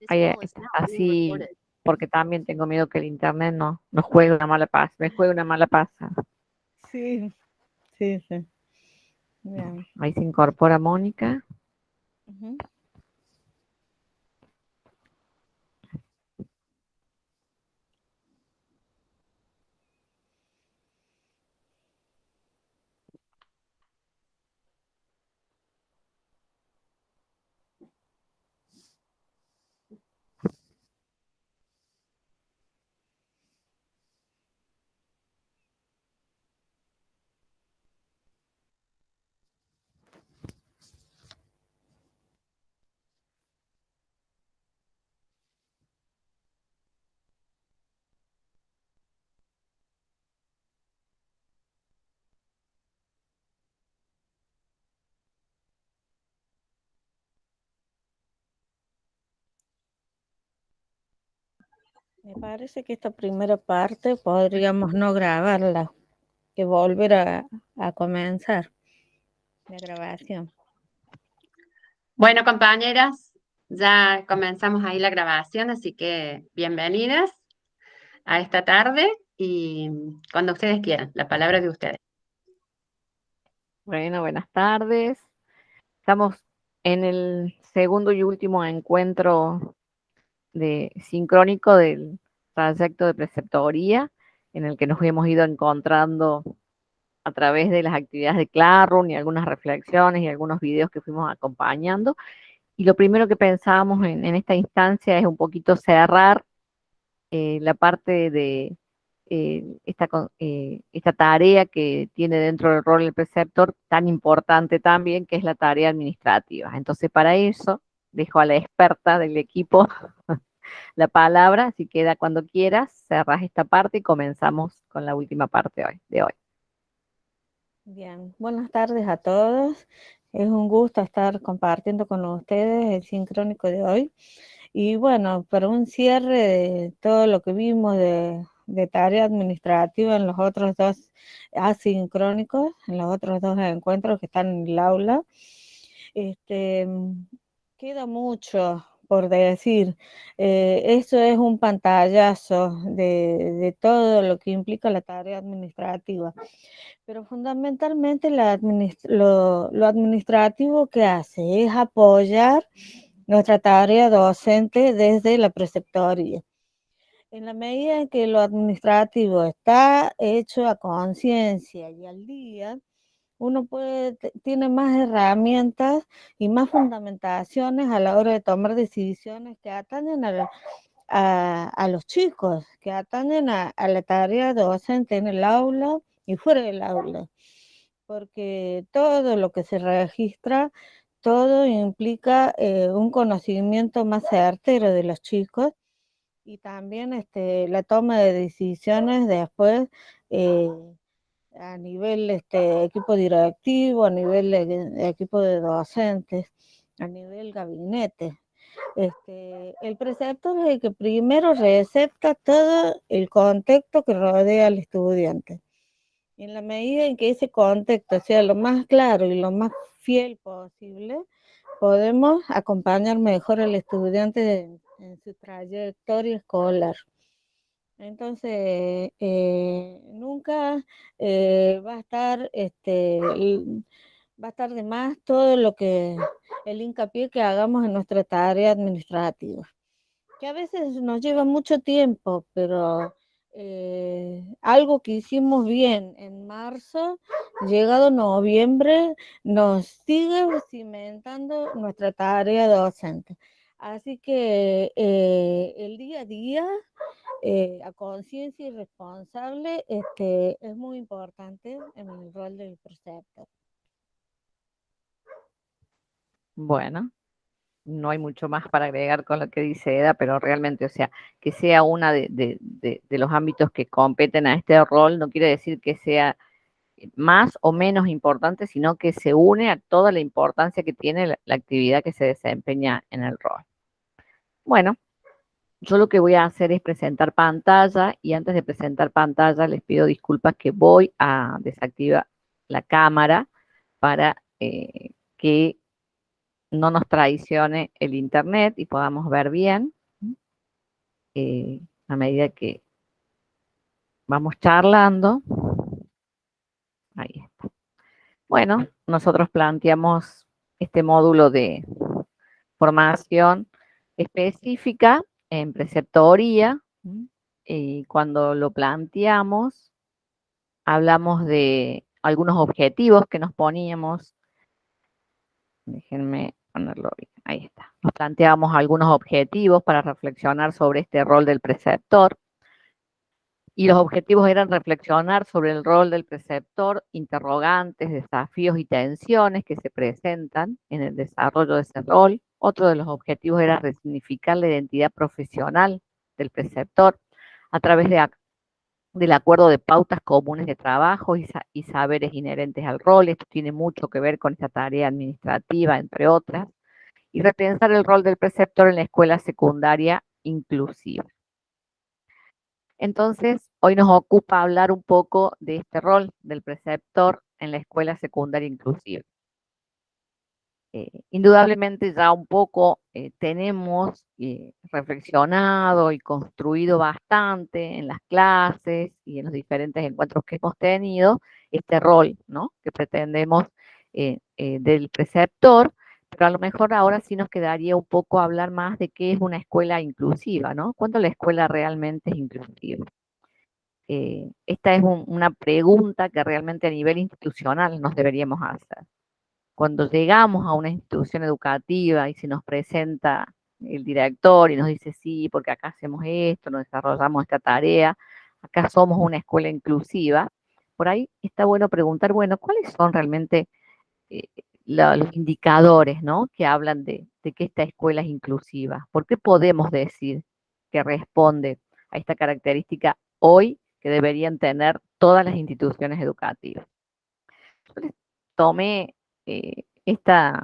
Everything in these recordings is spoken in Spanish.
Así, porque también tengo miedo que el internet no juegue una mala paz, me juegue una mala pasada. Sí, sí, sí. Bien. Ahí se incorpora Mónica. Ujú. Me parece que esta primera parte podríamos no grabarla, que volver a comenzar la grabación. Bueno, compañeras, ya comenzamos ahí la grabación, así que bienvenidas a esta tarde y cuando ustedes quieran, la palabra es de ustedes. Bueno, buenas tardes. Estamos en el segundo y último encuentro sincrónico del trayecto de preceptoría, en el que nos hemos ido encontrando a través de las actividades de Classroom y algunas reflexiones y algunos videos que fuimos acompañando. Y lo primero que pensábamos en esta instancia es un poquito cerrar la parte de esta tarea que tiene dentro del rol del preceptor tan importante también, que es la tarea administrativa. Entonces, para eso, dejo a la experta del equipo la palabra, así queda cuando quieras, cerrás esta parte y comenzamos con la última parte de hoy. Bien, buenas tardes a todos. Es un gusto estar compartiendo con ustedes el sincrónico de hoy. Y bueno, para un cierre de todo lo que vimos de tarea administrativa en los otros dos asincrónicos, en los otros dos encuentros que están en el aula, este, queda mucho por decir. Eso es un pantallazo de todo lo que implica la tarea administrativa. Pero fundamentalmente lo administrativo que hace es apoyar nuestra tarea docente desde la preceptoría. En la medida en que lo administrativo está hecho a conciencia y al día, uno tiene más herramientas y más fundamentaciones a la hora de tomar decisiones que atañen a los chicos, que atañen a la tarea docente en el aula y fuera del aula, porque todo lo que se registra, todo implica un conocimiento más certero de los chicos y también la toma de decisiones después eh, a nivel equipo directivo, a nivel equipo de docentes, a nivel gabinete. El preceptor es el que primero recepta todo el contexto que rodea al estudiante. Y en la medida en que ese contexto sea lo más claro y lo más fiel posible, podemos acompañar mejor al estudiante en su trayectoria escolar. Entonces, nunca va a estar va a estar de más todo lo que el hincapié que hagamos en nuestra tarea administrativa, que a veces nos lleva mucho tiempo, pero algo que hicimos bien en marzo, llegado noviembre, nos sigue cimentando nuestra tarea docente. Así que el día a día, a conciencia y responsable, es muy importante en el rol del preceptor. Bueno, no hay mucho más para agregar con lo que dice Eda, pero realmente, o sea, que sea una de los ámbitos que competen a este rol, no quiere decir que sea más o menos importante, sino que se une a toda la importancia que tiene la actividad que se desempeña en el rol. Bueno, yo lo que voy a hacer es presentar pantalla y antes de presentar pantalla les pido disculpas que voy a desactivar la cámara para que no nos traicione el internet y podamos ver bien a medida que vamos charlando. Ahí está. Bueno, nosotros planteamos este módulo de formación específica en preceptoría, y cuando lo planteamos, hablamos de algunos objetivos que nos poníamos. Déjenme ponerlo bien, ahí está. Nos planteamos algunos objetivos para reflexionar sobre este rol del preceptor. Y los objetivos eran reflexionar sobre el rol del preceptor, interrogantes, desafíos y tensiones que se presentan en el desarrollo de ese rol. Otro de los objetivos era resignificar la identidad profesional del preceptor a través del acuerdo de pautas comunes de trabajo y saberes inherentes al rol. Esto tiene mucho que ver con esta tarea administrativa, entre otras. Y repensar el rol del preceptor en la escuela secundaria inclusiva. Entonces, hoy nos ocupa hablar un poco de este rol del preceptor en la escuela secundaria inclusiva. Indudablemente ya un poco tenemos reflexionado y construido bastante en las clases y en los diferentes encuentros que hemos tenido este rol, ¿no?, que pretendemos del preceptor, pero a lo mejor ahora sí nos quedaría un poco hablar más de qué es una escuela inclusiva, ¿no? ¿Cuándo la escuela realmente es inclusiva? Esta es una pregunta que realmente a nivel institucional nos deberíamos hacer. Cuando llegamos a una institución educativa y se nos presenta el director y nos dice, sí, porque acá hacemos esto, nos desarrollamos esta tarea, acá somos una escuela inclusiva, por ahí está bueno preguntar, bueno, ¿cuáles son realmente eh, los indicadores, ¿no?, que hablan de que esta escuela es inclusiva? ¿Por qué podemos decir que responde a esta característica hoy que deberían tener todas las instituciones educativas? Yo les tomé esta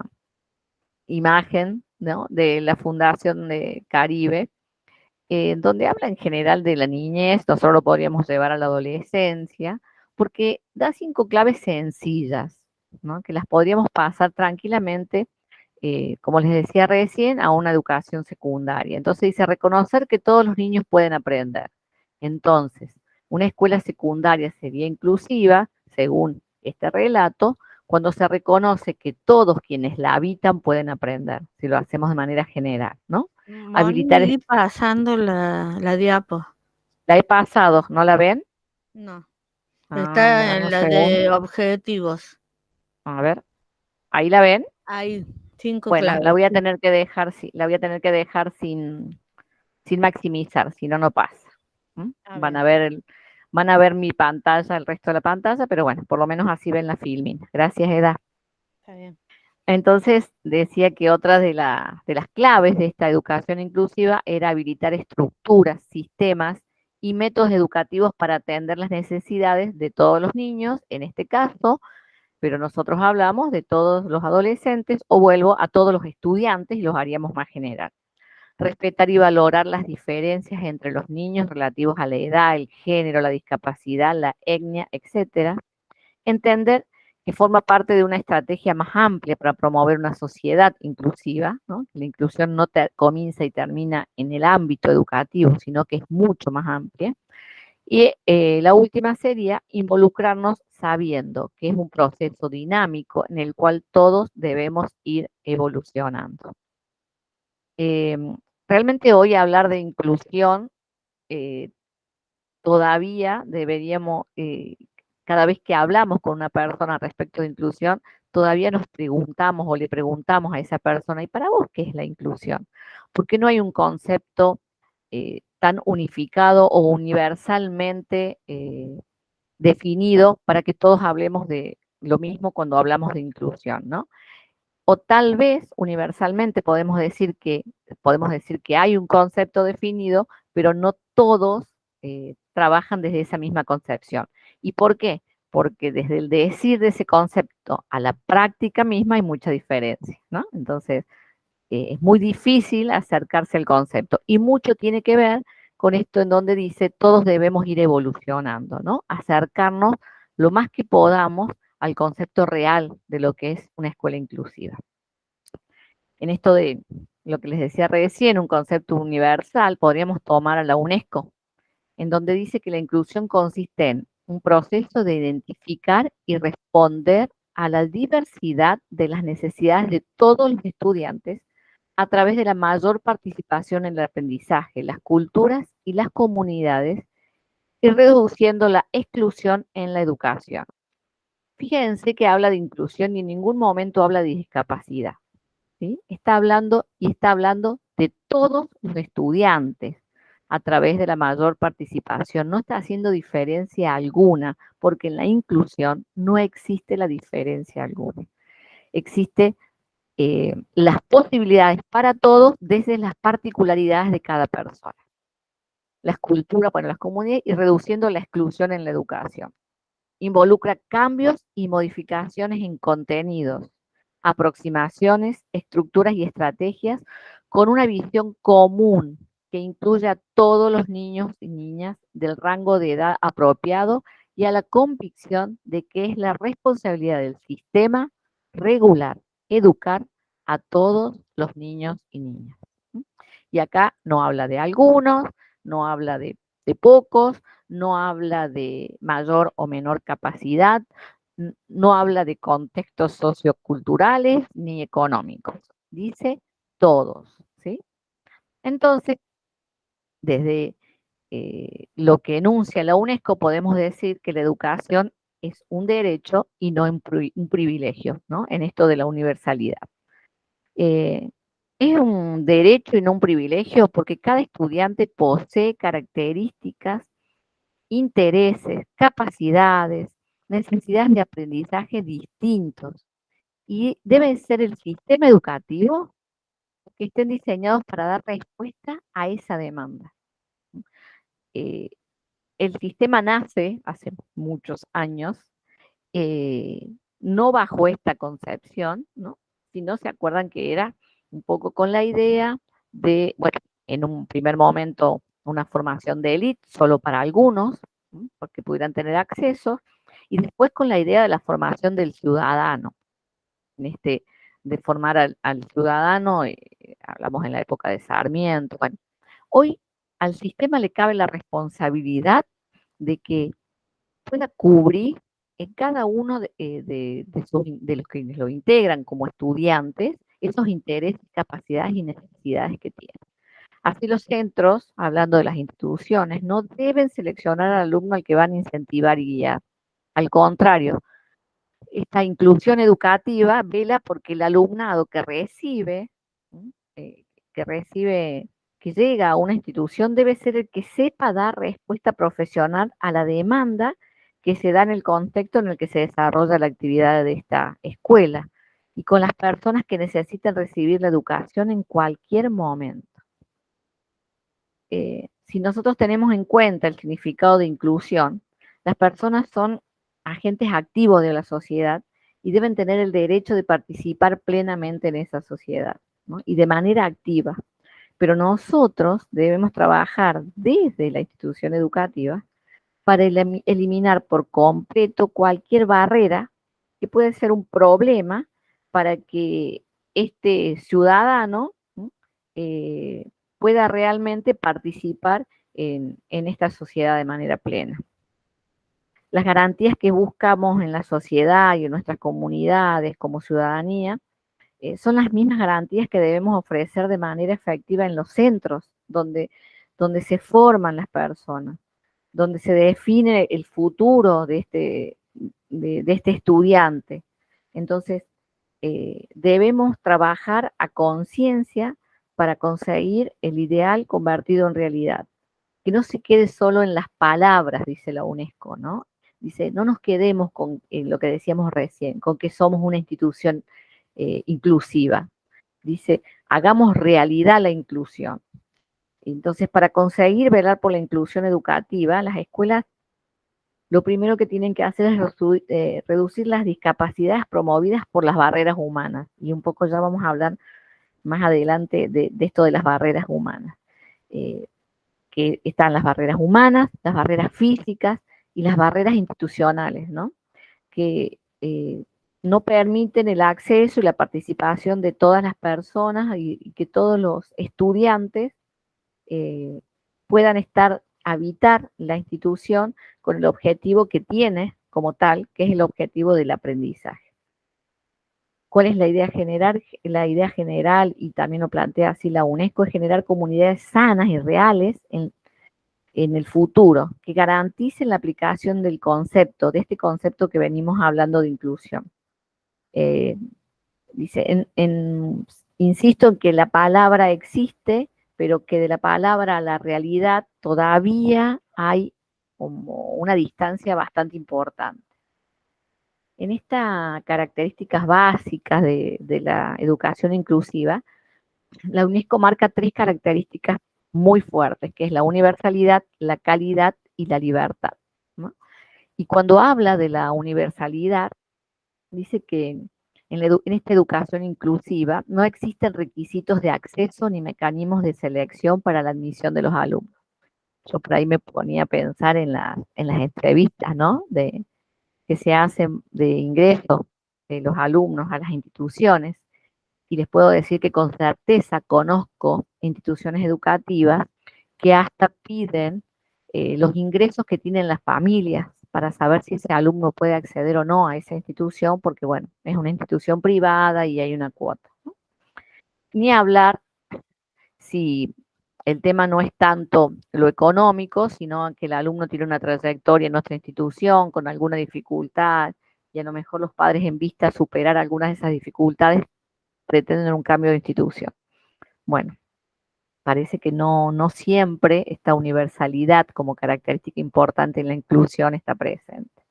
imagen, ¿no?, de la Fundación de Caribe, donde habla en general de la niñez, nosotros lo podríamos llevar a la adolescencia, porque da 5 claves sencillas, ¿no?, que las podríamos pasar tranquilamente, como les decía recién, a una educación secundaria. Entonces dice, reconocer que todos los niños pueden aprender. Entonces, una escuela secundaria sería inclusiva, según este relato, cuando se reconoce que todos quienes la habitan pueden aprender, si lo hacemos de manera general, ¿no? Habilitar, Moni, pasando la diapo. la he pasado, ¿no la ven? No, Ah, está dame en un la de segundo. objetivos. A ver, ¿ahí la ven? Hay 5 Bueno, la claves. voy a tener que dejar, la voy a tener que dejar sin maximizar, si no, no pasa. ¿Mm? A Van ver, a ver van a ver mi pantalla, el resto de la pantalla, pero bueno, por lo menos así ven la filming. Gracias, Eda. está bien. Entonces, decía que otra de las claves de esta educación inclusiva era habilitar estructuras, sistemas y métodos educativos para atender las necesidades de todos los niños, en este caso, pero nosotros hablamos de todos los adolescentes, o vuelvo a todos los estudiantes y los haríamos más general. Respetar y valorar las diferencias entre los niños relativos a la edad, el género, la discapacidad, la etnia, etcétera. Entender que forma parte de una estrategia más amplia para promover una sociedad inclusiva, ¿no? La inclusión no comienza y termina en el ámbito educativo, sino que es mucho más amplia. Y la última sería involucrarnos sabiendo que es un proceso dinámico en el cual todos debemos ir evolucionando. Eh, Realmente hoy hablar de inclusión, eh, todavía deberíamos, cada vez que hablamos con una persona respecto de inclusión, todavía nos preguntamos o le preguntamos a esa persona, ¿y para vos qué es la inclusión? ¿Por qué no hay un concepto tan unificado o universalmente definido para que todos hablemos de lo mismo cuando hablamos de inclusión, ¿no? O tal vez universalmente podemos decir que hay un concepto definido, pero no todos trabajan desde esa misma concepción. ¿Y por qué? Porque desde el decir de ese concepto a la práctica misma hay mucha diferencia, ¿no? Entonces, es muy difícil acercarse al concepto y mucho tiene que ver con esto en donde dice todos debemos ir evolucionando, ¿no? Acercarnos lo más que podamos al concepto real de lo que es una escuela inclusiva. En esto de lo que les decía recién, un concepto universal, podríamos tomar a la UNESCO, en donde dice que la inclusión consiste en un proceso de identificar y responder a la diversidad de las necesidades de todos los estudiantes a través de la mayor participación en el aprendizaje, las culturas y las comunidades, y reduciendo la exclusión en la educación. Fíjense que habla de inclusión y en ningún momento habla de discapacidad, ¿sí? Está hablando de todos los estudiantes a través de la mayor participación. No está haciendo diferencia alguna, porque en la inclusión no existe la diferencia alguna. Existe las posibilidades para todos desde las particularidades de cada persona. Las culturas, bueno, las comunidades y reduciendo la exclusión en la educación. Involucra cambios y modificaciones en contenidos, aproximaciones, estructuras y estrategias con una visión común que incluya a todos los niños y niñas del rango de edad apropiado y a la convicción de que es la responsabilidad del sistema regular, educar a todos los niños y niñas. Y acá no habla de algunos, no habla de pocos, no habla de mayor o menor capacidad, no habla de contextos socioculturales ni económicos, dice todos, ¿sí? Entonces, desde lo que enuncia la UNESCO, podemos decir que la educación es un derecho y no un privilegio, ¿no? En esto de la universalidad. Es un derecho y no un privilegio porque cada estudiante posee características, intereses, capacidades, necesidades de aprendizaje distintos y debe ser el sistema educativo que estén diseñados para dar respuesta a esa demanda. Eh, el sistema nace hace muchos años, no bajo esta concepción, ¿no? Si no se acuerdan que era un poco con la idea de, bueno, en un primer momento una formación de élite solo para algunos, ¿no? Porque pudieran tener acceso, y después con la idea de la formación del ciudadano, en de formar al ciudadano, hablamos en la época de Sarmiento, bueno, hoy al sistema le cabe la responsabilidad de que pueda cubrir en cada uno de los que lo integran como estudiantes esos intereses, capacidades y necesidades que tienen. Así los centros, hablando de las instituciones, no deben seleccionar al alumno al que van a incentivar y guiar. Al contrario, esta inclusión educativa vela porque el alumnado que recibe, eh, que recibe, que llega a una institución, debe ser el que sepa dar respuesta profesional a la demanda que se da en el contexto en el que se desarrolla la actividad de esta escuela y con las personas que necesitan recibir la educación en cualquier momento. Si nosotros tenemos en cuenta el significado de inclusión, las personas son agentes activos de la sociedad y deben tener el derecho de participar plenamente en esa sociedad, ¿no? Y de manera activa. Pero nosotros debemos trabajar desde la institución educativa para eliminar por completo cualquier barrera que puede ser un problema para que este ciudadano, ¿no? Pueda realmente participar en esta sociedad de manera plena. Las garantías que buscamos en la sociedad y en nuestras comunidades como ciudadanía son las mismas garantías que debemos ofrecer de manera efectiva en los centros donde se forman las personas, donde se define el futuro de este estudiante. Entonces, debemos trabajar a conciencia para conseguir el ideal convertido en realidad. Que no se quede solo en las palabras, dice la UNESCO, ¿no? Dice, no nos quedemos con lo que decíamos recién, con que somos una institución inclusiva. Dice, hagamos realidad la inclusión. Entonces, para conseguir velar por la inclusión educativa, las escuelas lo primero que tienen que hacer es reducir las discapacidades promovidas por las barreras humanas. Y un poco ya vamos a hablar más adelante de esto de las barreras humanas. Que están las barreras humanas, las barreras físicas y las barreras institucionales, ¿no? Que no permiten el acceso y la participación de todas las personas y que todos los estudiantes puedan habitar la institución con el objetivo que tiene como tal, que es el objetivo del aprendizaje. ¿Cuál es la idea general? La idea general, y también lo plantea así la UNESCO, es generar comunidades sanas y reales en el futuro, que garanticen la aplicación de este concepto que venimos hablando de inclusión. Dice, insisto en que la palabra existe, pero que de la palabra a la realidad todavía hay como una distancia bastante importante. En estas características básicas de la educación inclusiva, la UNESCO marca 3 características muy fuertes, que es la universalidad, la calidad y la libertad, ¿no? Y cuando habla de la universalidad, dice que en esta educación inclusiva no existen requisitos de acceso ni mecanismos de selección para la admisión de los alumnos. Yo por ahí me ponía a pensar en las entrevistas, ¿no? Que se hacen de ingreso de los alumnos a las instituciones, y les puedo decir que con certeza conozco instituciones educativas que hasta piden los ingresos que tienen las familias para saber si ese alumno puede acceder o no a esa institución, porque bueno, es una institución privada y hay una cuota, ¿no? Ni hablar si el tema no es tanto lo económico, sino que el alumno tiene una trayectoria en nuestra institución con alguna dificultad y a lo mejor los padres, en vista de superar algunas de esas dificultades, pretenden un cambio de institución. Bueno, parece que no siempre esta universalidad como característica importante en la inclusión está presente.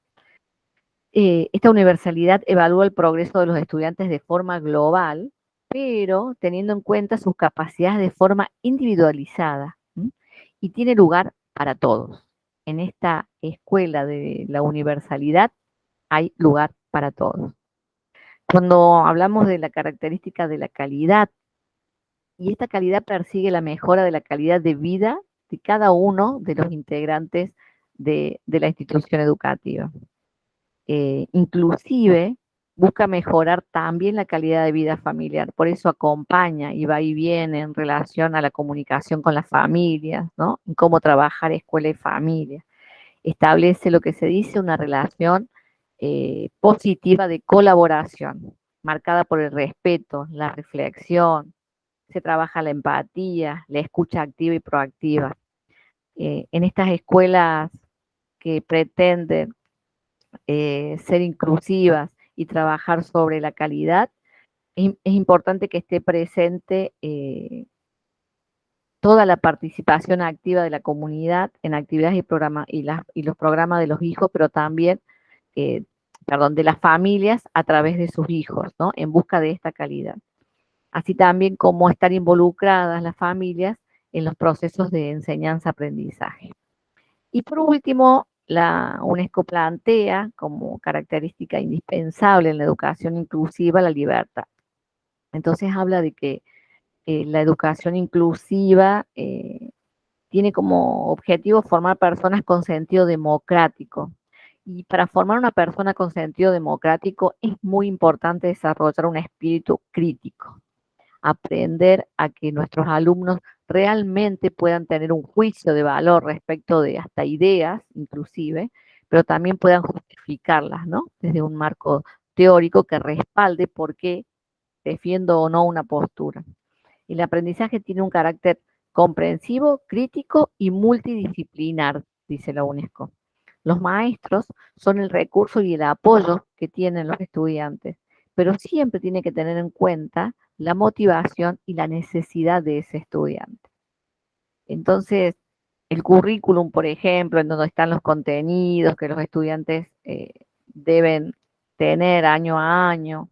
Esta universalidad evalúa el progreso de los estudiantes de forma global, pero teniendo en cuenta sus capacidades de forma individualizada, ¿sí? Y tiene lugar para todos. En esta escuela de la universalidad hay lugar para todos. Cuando hablamos de la característica de la calidad, y esta calidad persigue la mejora de la calidad de vida de cada uno de los integrantes de la institución educativa. Inclusive busca mejorar también la calidad de vida familiar, por eso acompaña y va y viene en relación a la comunicación con las familias, ¿no? En cómo trabajar escuela y familia. Establece lo que se dice una relación positiva de colaboración, marcada por el respeto, la reflexión, se trabaja la empatía, la escucha activa y proactiva. En estas escuelas que pretenden ser inclusivas y trabajar sobre la calidad, es importante que esté presente toda la participación activa de la comunidad en actividades y los programas de los hijos, pero también, de las familias a través de sus hijos, ¿no? En busca de esta calidad. Así también como estar involucradas las familias en los procesos de enseñanza-aprendizaje. Y por último, la UNESCO plantea como característica indispensable en la educación inclusiva la libertad. Entonces habla de que la educación inclusiva tiene como objetivo formar personas con sentido democrático. Y para formar una persona con sentido democrático es muy importante desarrollar un espíritu crítico, aprender a que nuestros alumnos realmente puedan tener un juicio de valor respecto de hasta ideas, inclusive, pero también puedan justificarlas, ¿no? Desde un marco teórico que respalde por qué defiendo o no una postura. El aprendizaje tiene un carácter comprensivo, crítico y multidisciplinar, dice la UNESCO. Los maestros son el recurso y el apoyo que tienen los estudiantes, pero siempre tiene que tener en cuenta la motivación y la necesidad de ese estudiante. Entonces, el currículum, por ejemplo, en donde están los contenidos que los estudiantes deben tener año a año,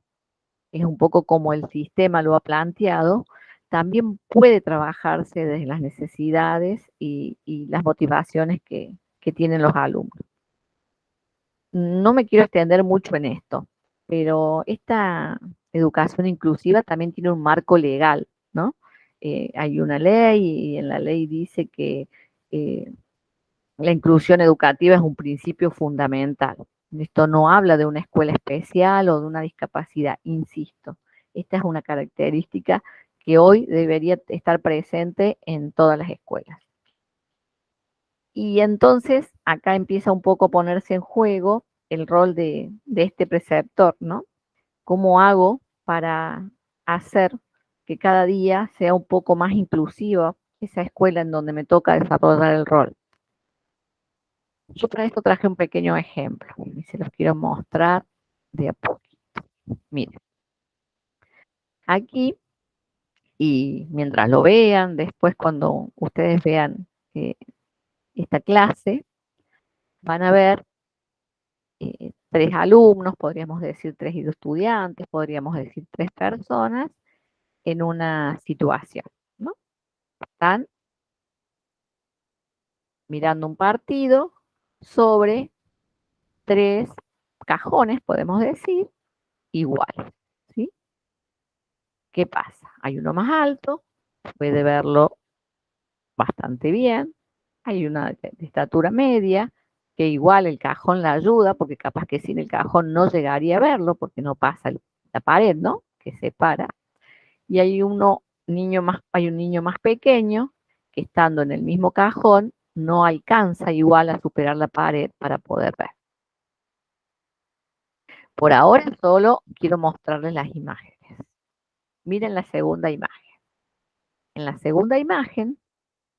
es un poco como el sistema lo ha planteado, también puede trabajarse desde las necesidades y las motivaciones que tienen los alumnos. No me quiero extender mucho en esto, pero esta educación inclusiva también tiene un marco legal, ¿no? Hay una ley y en la ley dice que la inclusión educativa es un principio fundamental. Esto no habla de una escuela especial o de una discapacidad, insisto. Esta es una característica que hoy debería estar presente en todas las escuelas. Y entonces acá empieza un poco a ponerse en juego el rol de este preceptor, ¿no? ¿Cómo hago para hacer que cada día sea un poco más inclusiva esa escuela en donde me toca desarrollar el rol? Yo para esto traje un pequeño ejemplo y se los quiero mostrar de a poquito. Miren, aquí, y mientras lo vean, después cuando ustedes vean esta clase, van a ver 3 alumnos, podríamos decir 3 estudiantes, podríamos decir 3 personas en una situación, ¿no? Están mirando un partido sobre 3 cajones, podemos decir, iguales, ¿sí? ¿Qué pasa? Hay uno más alto, puede verlo bastante bien, hay una de estatura media, que igual el cajón la ayuda, porque capaz que sin el cajón no llegaría a verlo, porque no pasa la pared, ¿no? Que separa. Y hay hay un niño más pequeño que estando en el mismo cajón no alcanza igual a superar la pared para poder ver. Por ahora solo quiero mostrarles las imágenes. Miren la segunda imagen. En la segunda imagen,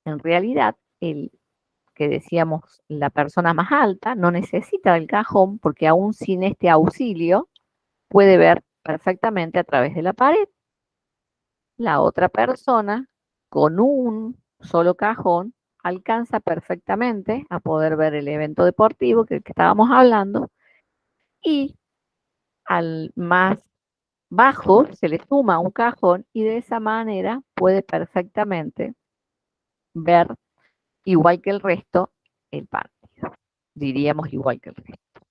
en realidad, el que decíamos la persona más alta no necesita del cajón porque aún sin este auxilio puede ver perfectamente a través de la pared. La otra persona con un solo cajón alcanza perfectamente a poder ver el evento deportivo que estábamos hablando y al más bajo se le suma un cajón y de esa manera puede perfectamente ver igual que el resto el partido. Diríamos igual que el resto.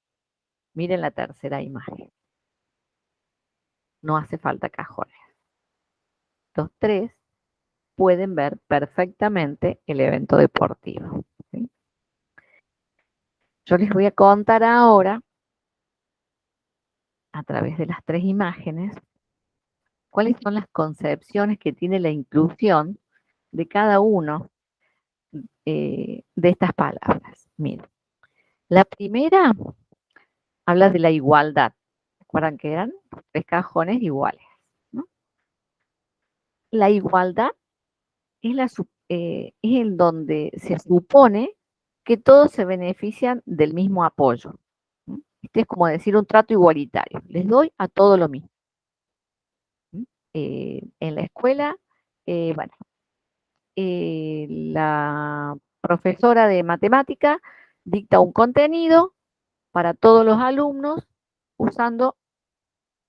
Miren la tercera imagen. No hace falta cajones. Los 3 pueden ver perfectamente el evento deportivo, ¿sí? Yo les voy a contar ahora, a través de las 3 imágenes, cuáles son las concepciones que tiene la inclusión de cada uno de estas palabras. Miren, la primera habla de la igualdad. ¿Recuerdan que eran 3 cajones iguales, ¿no? La igualdad es el donde se supone que todos se benefician del mismo apoyo. Este es como decir un trato igualitario. Les doy a todo lo mismo. En la escuela, bueno, la profesora de matemática dicta un contenido para todos los alumnos usando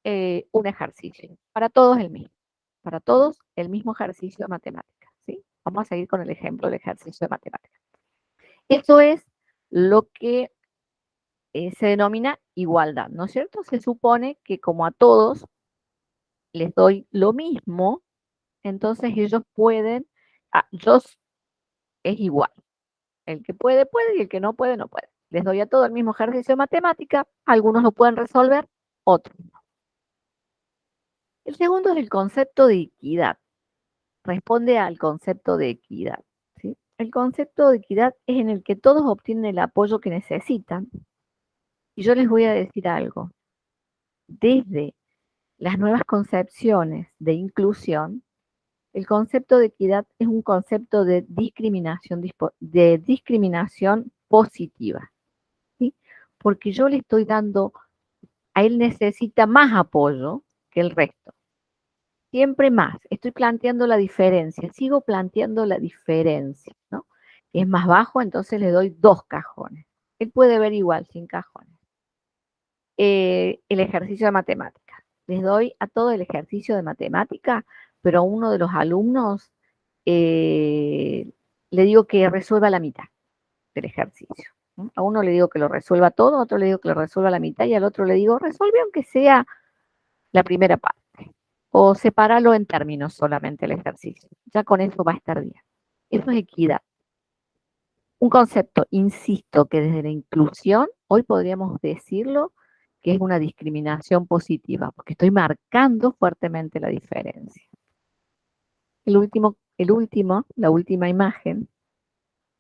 un ejercicio. Para todos el mismo. Para todos el mismo ejercicio de matemática. ¿Sí? Vamos a seguir con el ejemplo del ejercicio de matemática. Eso es lo que se denomina igualdad, ¿no es cierto? Se supone que como a todos les doy lo mismo, entonces ellos pueden, yo es igual. El que puede, puede y el que no puede, no puede. Les doy a todo el mismo ejercicio de matemática, algunos lo pueden resolver, otros no. El segundo es el concepto de equidad. Responde al concepto de equidad, ¿sí? El concepto de equidad es en el que todos obtienen el apoyo que necesitan. Y yo les voy a decir algo. Desde las nuevas concepciones de inclusión, el concepto de equidad es un concepto de discriminación positiva, ¿sí? Porque yo le estoy dando, a él necesita más apoyo que el resto. Siempre más. Estoy planteando la diferencia, sigo planteando la diferencia, ¿no? Es más bajo, entonces le doy 2 cajones. Él puede ver igual, sin cajones. El ejercicio de matemática. Les doy a todo el ejercicio de matemática, pero a uno de los alumnos le digo que resuelva la mitad del ejercicio. ¿No? A uno le digo que lo resuelva todo, a otro le digo que lo resuelva la mitad y al otro le digo, resuelve aunque sea la primera parte. O sepáralo en términos solamente el ejercicio. Ya con eso va a estar bien. Eso es equidad. Un concepto, insisto, que desde la inclusión Hoy podríamos decirlo que es una discriminación positiva, porque estoy marcando fuertemente la diferencia. La última imagen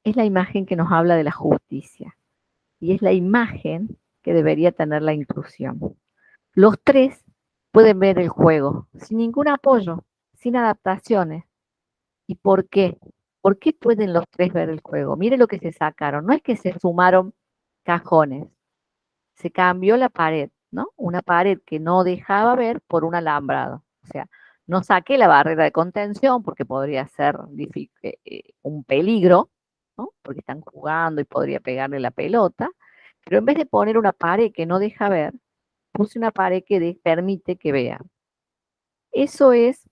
es la imagen que nos habla de la justicia y es la imagen que debería tener la inclusión. Los tres pueden ver el juego sin ningún apoyo, sin adaptaciones. ¿Y por qué? ¿Por qué pueden los tres ver el juego? Mire lo que se sacaron. No es que se sumaron cajones, se cambió la pared, ¿no? Una pared que no dejaba ver por un alambrado. O sea, no saqué la barrera de contención porque podría ser un peligro, ¿no? Porque están jugando y podría pegarle la pelota. Pero en vez de poner una pared que no deja ver, puse una pared que permite que vea. Eso es,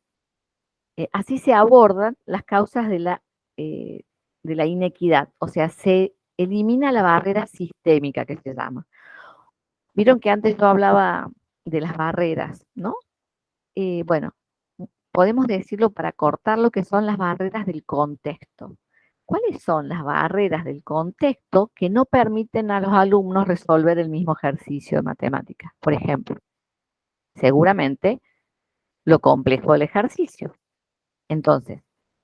así se abordan las causas de la inequidad. O sea, se elimina la barrera sistémica que se llama. Vieron que antes yo hablaba de las barreras, ¿no? Bueno, podemos decirlo para cortar lo que son las barreras del contexto. ¿Cuáles son las barreras del contexto que no permiten a los alumnos resolver el mismo ejercicio de matemáticas? Por ejemplo, seguramente lo complejo del ejercicio. Entonces,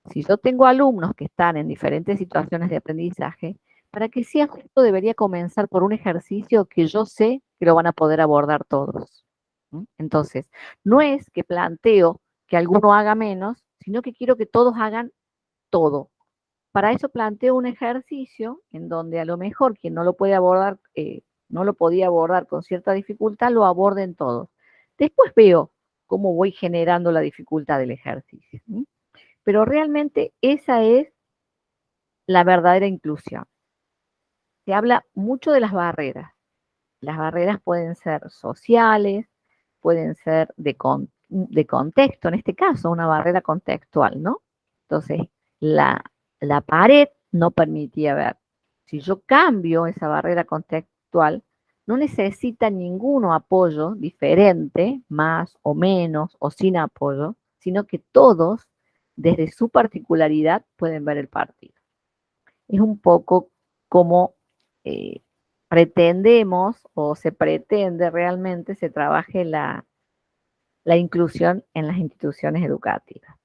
si yo tengo alumnos que están en diferentes situaciones de aprendizaje, para que sea justo debería comenzar por un ejercicio que yo sé que lo van a poder abordar todos. Entonces, no es que planteo que alguno haga menos, sino que quiero que todos hagan todo. Para eso planteo un ejercicio en donde a lo mejor quien no lo puede abordar, no lo podía abordar con cierta dificultad, lo aborden todos. Después veo cómo voy generando la dificultad del ejercicio. Pero realmente esa es la verdadera inclusión. Se habla mucho de las barreras. Las barreras pueden ser sociales, pueden ser de contexto, en este caso, una barrera contextual, ¿no? Entonces, la pared no permitía ver. Si yo cambio esa barrera contextual, no necesita ningún apoyo diferente, más o menos, o sin apoyo, sino que todos, desde su particularidad, pueden ver el partido. Es un poco como pretendemos o se pretende realmente se trabaje la inclusión en las instituciones educativas.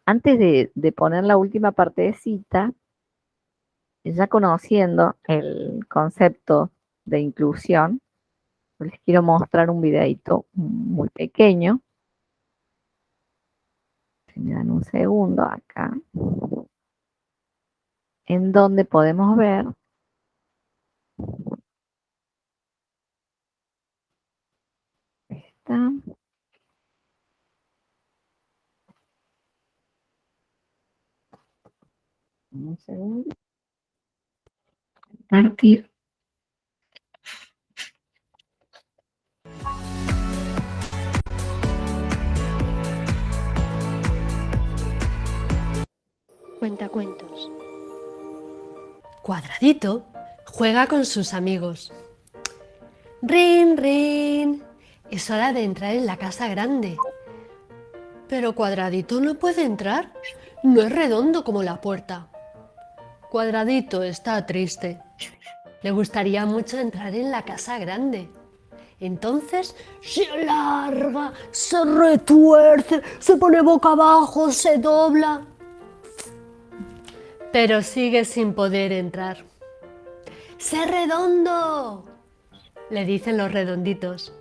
Antes de poner la última partecita, ya conociendo el concepto de inclusión, les quiero mostrar un videito muy pequeño. Si me dan un segundo acá, en donde podemos ver esta. Un segundo. Partir. Cuentacuentos. Cuadradito juega con sus amigos. Rin, rin. Es hora de entrar en la casa grande. Pero Cuadradito no puede entrar. No es redondo como la puerta. Cuadradito está triste. Le gustaría mucho entrar en la casa grande. Entonces se alarga, se retuerce, se pone boca abajo, se dobla. Pero sigue sin poder entrar. ¡Sé redondo!, le dicen los redonditos.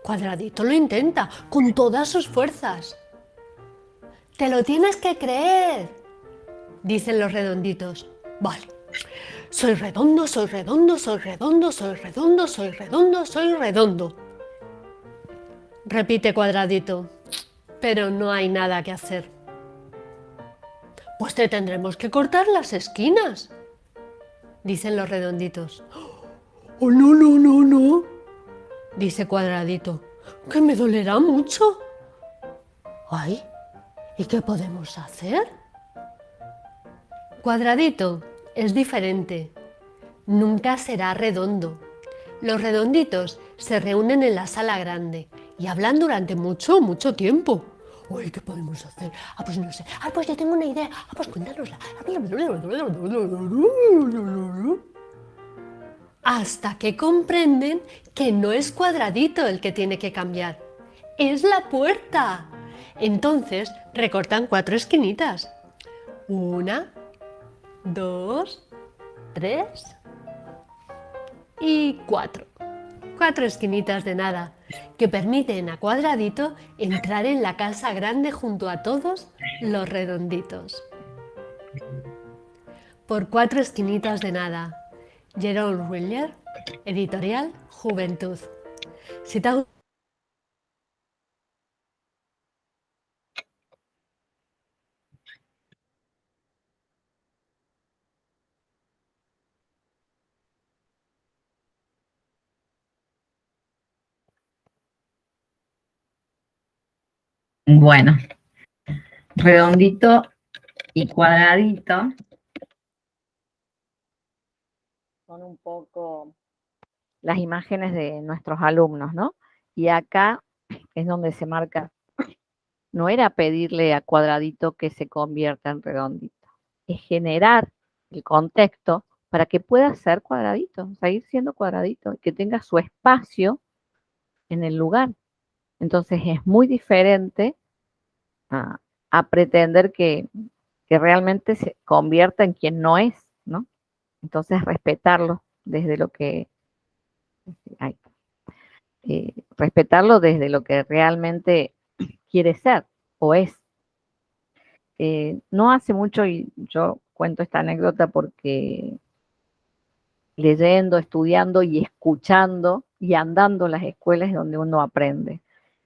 Cuadradito lo intenta con todas sus fuerzas. ¡Te lo tienes que creer!, dicen los redonditos. Vale. Soy redondo, soy redondo, soy redondo, soy redondo, soy redondo, soy redondo. Repite Cuadradito, pero no hay nada que hacer. Pues te tendremos que cortar las esquinas, dicen los redonditos. Oh, no, no, no, no, dice Cuadradito, que me dolerá mucho. Ay, ¿y qué podemos hacer? Cuadradito es diferente. Nunca será redondo. Los redonditos se reúnen en la sala grande y hablan durante mucho, mucho tiempo. Uy, ¿qué podemos hacer? Ah, pues no sé. Ah, pues yo tengo una idea. Ah, pues cuéntanosla. hasta que comprenden que no es cuadradito el que tiene que cambiar, es la puerta. Entonces recortan 4 esquinitas. 1, 2, 3 y 4. 4 esquinitas de nada que permiten a Cuadradito entrar en la casa grande junto a todos los redonditos. Por 4 esquinitas de nada. Jerome Willer, editorial Juventud. Si te ha Bueno, redondito y cuadradito son un poco las imágenes de nuestros alumnos, ¿no? Y acá es donde se marca, no era pedirle a cuadradito que se convierta en redondito, es generar el contexto para que pueda ser cuadradito, seguir siendo cuadradito, que tenga su espacio en el lugar. Entonces es muy diferente a pretender que realmente se convierta en quien no es, ¿no? Entonces respetarlo desde lo que, ay, respetarlo desde lo que realmente quiere ser o es. No hace mucho, y yo cuento esta anécdota porque leyendo, estudiando y escuchando y andando en las escuelas es donde uno aprende.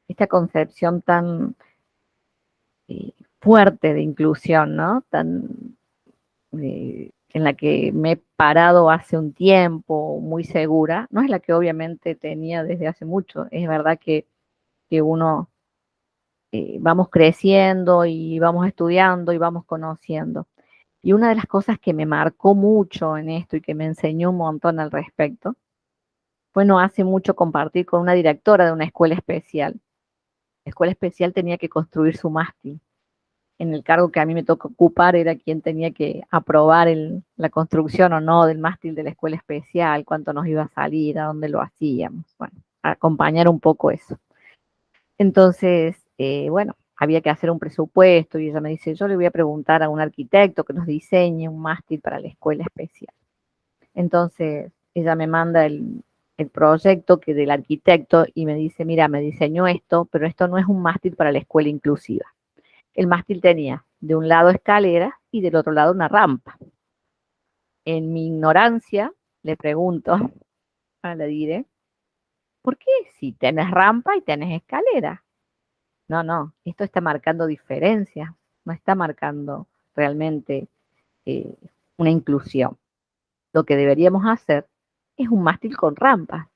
Esta concepción tan fuerte de inclusión, ¿no? Tan en la que me he parado hace un tiempo, muy segura, no es la que obviamente tenía desde hace mucho. Es verdad que uno vamos creciendo y vamos estudiando y vamos conociendo. Y una de las cosas que me marcó mucho en esto y que me enseñó un montón al respecto fue no hace mucho compartir con una directora de una escuela especial. La escuela especial tenía que construir su mástil. En el cargo que a mí me toca ocupar era quien tenía que aprobar la construcción o no del mástil de la escuela especial, cuánto nos iba a salir, a dónde lo hacíamos, bueno, acompañar un poco eso. Entonces, bueno, había que hacer un presupuesto y ella me dice, yo le voy a preguntar a un arquitecto que nos diseñe un mástil para la escuela especial. Entonces, ella me manda el proyecto que del arquitecto y me dice, mira, me diseñó esto, pero esto no es un mástil para la escuela inclusiva. El mástil tenía de un lado escalera y del otro lado una rampa. En mi ignorancia, le pregunto a la dire, ¿por qué si tenés rampa y tenés escalera? No, no, esto está marcando diferencias, no está marcando realmente eh, una inclusión. Lo que deberíamos hacer es un mástil con rampas,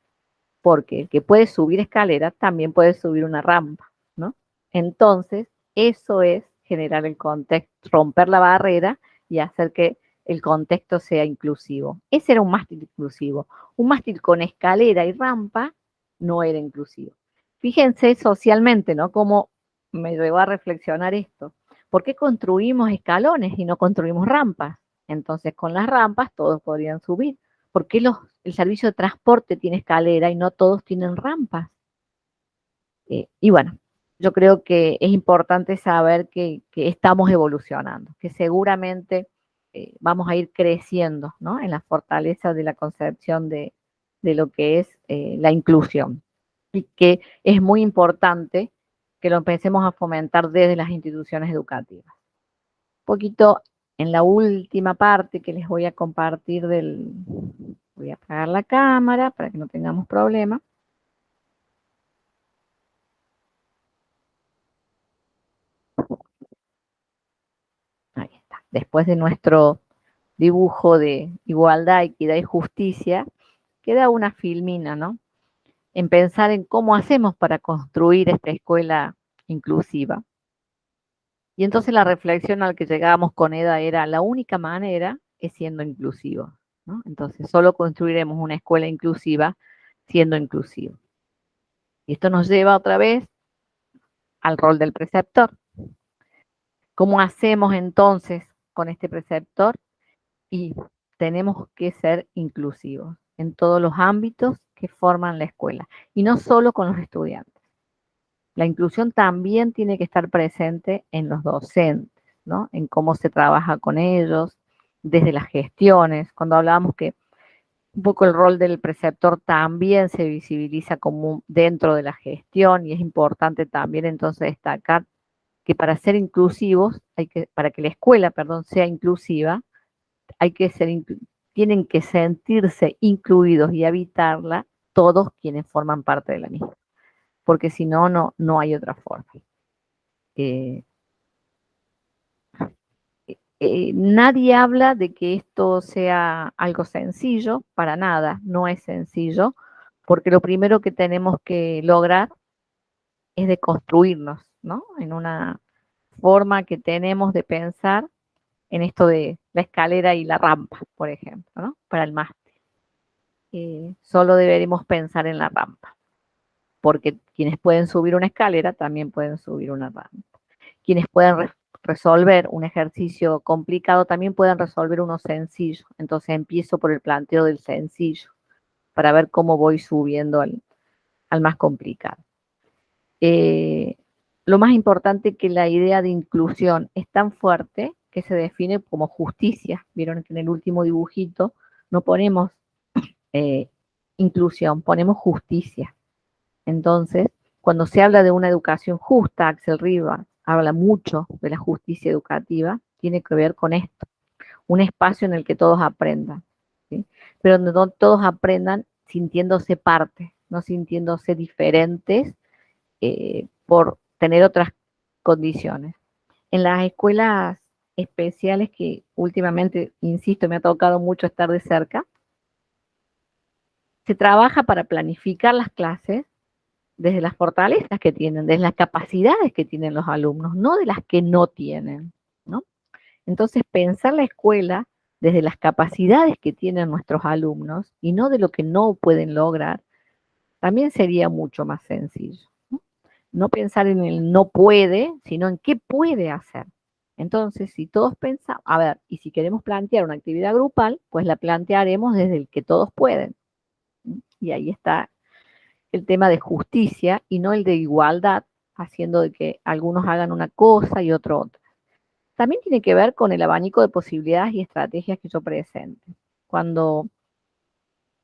porque el que puede subir escalera también puede subir una rampa, ¿no? Entonces, eso es generar el contexto, romper la barrera y hacer que el contexto sea inclusivo. Ese era un mástil inclusivo. Un mástil con escalera y rampa no era inclusivo. Fíjense socialmente, ¿no? Cómo me llevó a reflexionar esto. ¿Por qué construimos escalones y no construimos rampas? Entonces, con las rampas todos podrían subir. ¿Por qué el servicio de transporte tiene escalera y no todos tienen rampas? Y bueno, yo creo que es importante saber que estamos evolucionando, que seguramente vamos a ir creciendo, ¿no? En la fortaleza de la concepción de lo que es la inclusión. Y que es muy importante que lo empecemos a fomentar desde las instituciones educativas. Un poquito en la última parte que les voy a compartir voy a apagar la cámara para que no tengamos problemas. Ahí está. Después de nuestro dibujo de igualdad, equidad y justicia, queda una filmina, ¿no? En pensar en cómo hacemos para construir esta escuela inclusiva. Y entonces la reflexión al que llegábamos con Eda era, la única manera es siendo inclusivos, ¿no? Entonces solo construiremos una escuela inclusiva siendo inclusivos. Y esto nos lleva otra vez al rol del preceptor. ¿Cómo hacemos entonces con este preceptor? Y tenemos que ser inclusivos. en todos los ámbitos que forman la escuela, y no solo con los estudiantes. La inclusión también tiene que estar presente en los docentes, ¿no? En cómo se trabaja con ellos, desde las gestiones. Cuando hablábamos que un poco el rol del preceptor también se visibiliza como dentro de la gestión, y es importante también entonces destacar que para ser inclusivos, para que la escuela, perdón, sea inclusiva, tienen que sentirse incluidos y habitarla todos quienes forman parte de la misma, porque si no, no hay otra forma. Nadie habla de que esto sea algo sencillo, para nada, no es sencillo, porque lo primero que tenemos que lograr es de construirnos, ¿no? En una forma que tenemos de pensar en esto de la escalera y la rampa, por ejemplo, ¿no? Para el máster. Solo deberíamos pensar en la rampa, porque quienes pueden subir una escalera también pueden subir una rampa. Quienes pueden resolver un ejercicio complicado también pueden resolver uno sencillo. Entonces empiezo por el planteo del sencillo para ver cómo voy subiendo al más complicado. Lo más importante es que la idea de inclusión es tan fuerte que se define como justicia. Vieron que en el último dibujito no ponemos inclusión, ponemos justicia. Entonces, cuando se habla de una educación justa, Axel Rivas habla mucho de la justicia educativa, tiene que ver con esto, un espacio en el que todos aprendan, ¿sí? Pero donde todos aprendan sintiéndose parte, no sintiéndose diferentes por tener otras condiciones. En las escuelas especiales que últimamente, insisto, me ha tocado mucho estar de cerca, se trabaja para planificar las clases desde las fortalezas que tienen, desde las capacidades que tienen los alumnos, no de las que no tienen, ¿no? Entonces, pensar la escuela desde las capacidades que tienen nuestros alumnos y no de lo que no pueden lograr, también sería mucho más sencillo. No pensar en el no puede, sino en qué puede hacer. Entonces, si todos pensamos, a ver, y si queremos plantear una actividad grupal, pues la plantearemos desde el que todos pueden. Y ahí está el tema de justicia y no el de igualdad, haciendo de que algunos hagan una cosa y otro otra. También tiene que ver con el abanico de posibilidades y estrategias que yo presento. Cuando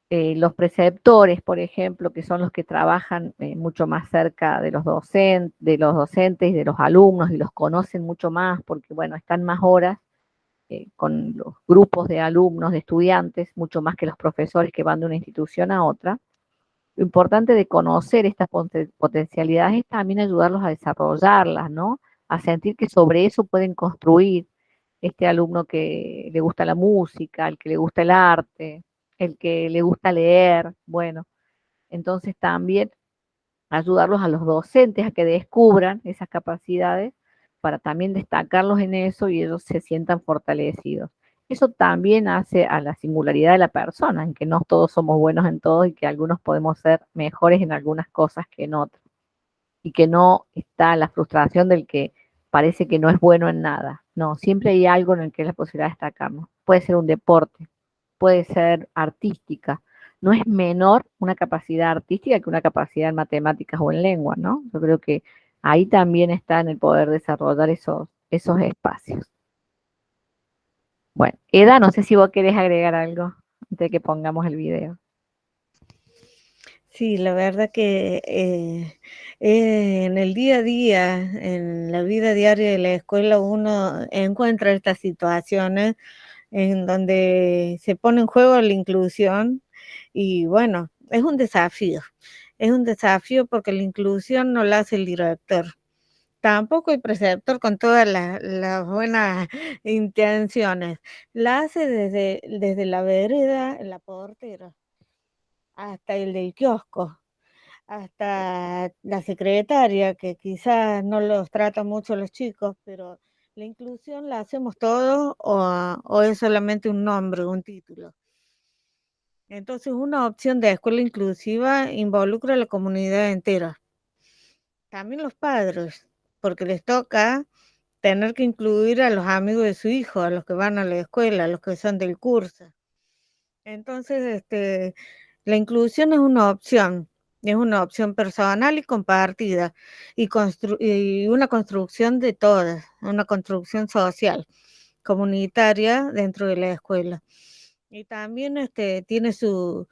los preceptores, por ejemplo, que son los que trabajan mucho más cerca de los docentes y de los alumnos y los conocen mucho más porque, bueno, están más horas con los grupos de alumnos, de estudiantes, mucho más que los profesores que van de una institución a otra. Lo importante de conocer estas potencialidades es también ayudarlos a desarrollarlas, ¿no? A sentir que sobre eso pueden construir este alumno que le gusta la música, el que le gusta el arte, el que le gusta leer, bueno, entonces también ayudarlos a los docentes a que descubran esas capacidades para también destacarlos en eso y ellos se sientan fortalecidos. Eso también hace a la singularidad de la persona, en que no todos somos buenos en todo y que algunos podemos ser mejores en algunas cosas que en otras. Y que no está la frustración del que parece que no es bueno en nada. No, siempre hay algo en el que es la posibilidad de destacarnos. Puede ser un deporte, puede ser artística. No es menor una capacidad artística que una capacidad en matemáticas o en lengua, ¿no? Yo creo que ahí también está en el poder desarrollar esos espacios. Bueno, Eda, no sé si vos querés agregar algo antes de que pongamos el video. Sí, la verdad que en el día a día, en la vida diaria de la escuela, uno encuentra estas situaciones en donde se pone en juego la inclusión y bueno, es un desafío porque la inclusión no la hace el director, tampoco el preceptor con todas las buenas intenciones, la hace desde la vereda, la portera, hasta el del kiosco, hasta la secretaria, que quizás no los trata mucho los chicos, pero la inclusión la hacemos todos o es solamente un nombre, un título. Entonces, una opción de escuela inclusiva involucra a la comunidad entera, también los padres, porque les toca tener que incluir a los amigos de su hijo, a los que van a la escuela, a los que son del curso. Entonces, la inclusión es una opción personal y compartida, y una construcción de todas, una construcción social, comunitaria dentro de la escuela. Y también tiene su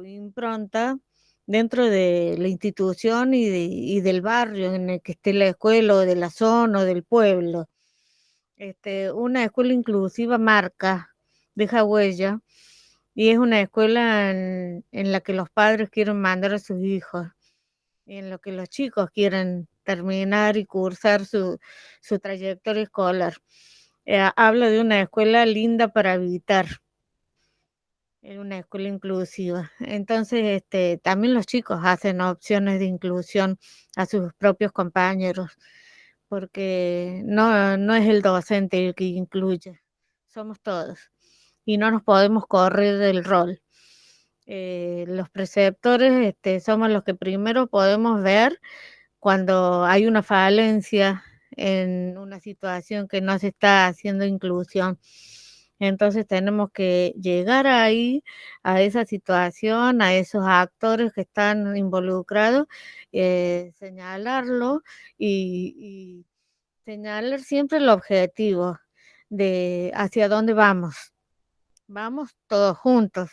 impronta dentro de la institución y del barrio en el que esté la escuela, o de la zona, o del pueblo. Una escuela inclusiva marca, deja huella, y es una escuela en la que los padres quieren mandar a sus hijos, y en la que los chicos quieren terminar y cursar su trayectoria escolar. Habla de una escuela linda para habitar, en una escuela inclusiva. Entonces, también los chicos hacen opciones de inclusión a sus propios compañeros, porque no es el docente el que incluye, somos todos, y no nos podemos correr del rol. Los preceptores somos los que primero podemos ver cuando hay una falencia en una situación que no se está haciendo inclusión. Entonces tenemos que llegar ahí, a esa situación, a esos actores que están involucrados, señalarlo y señalar siempre el objetivo de hacia dónde vamos. Vamos todos juntos,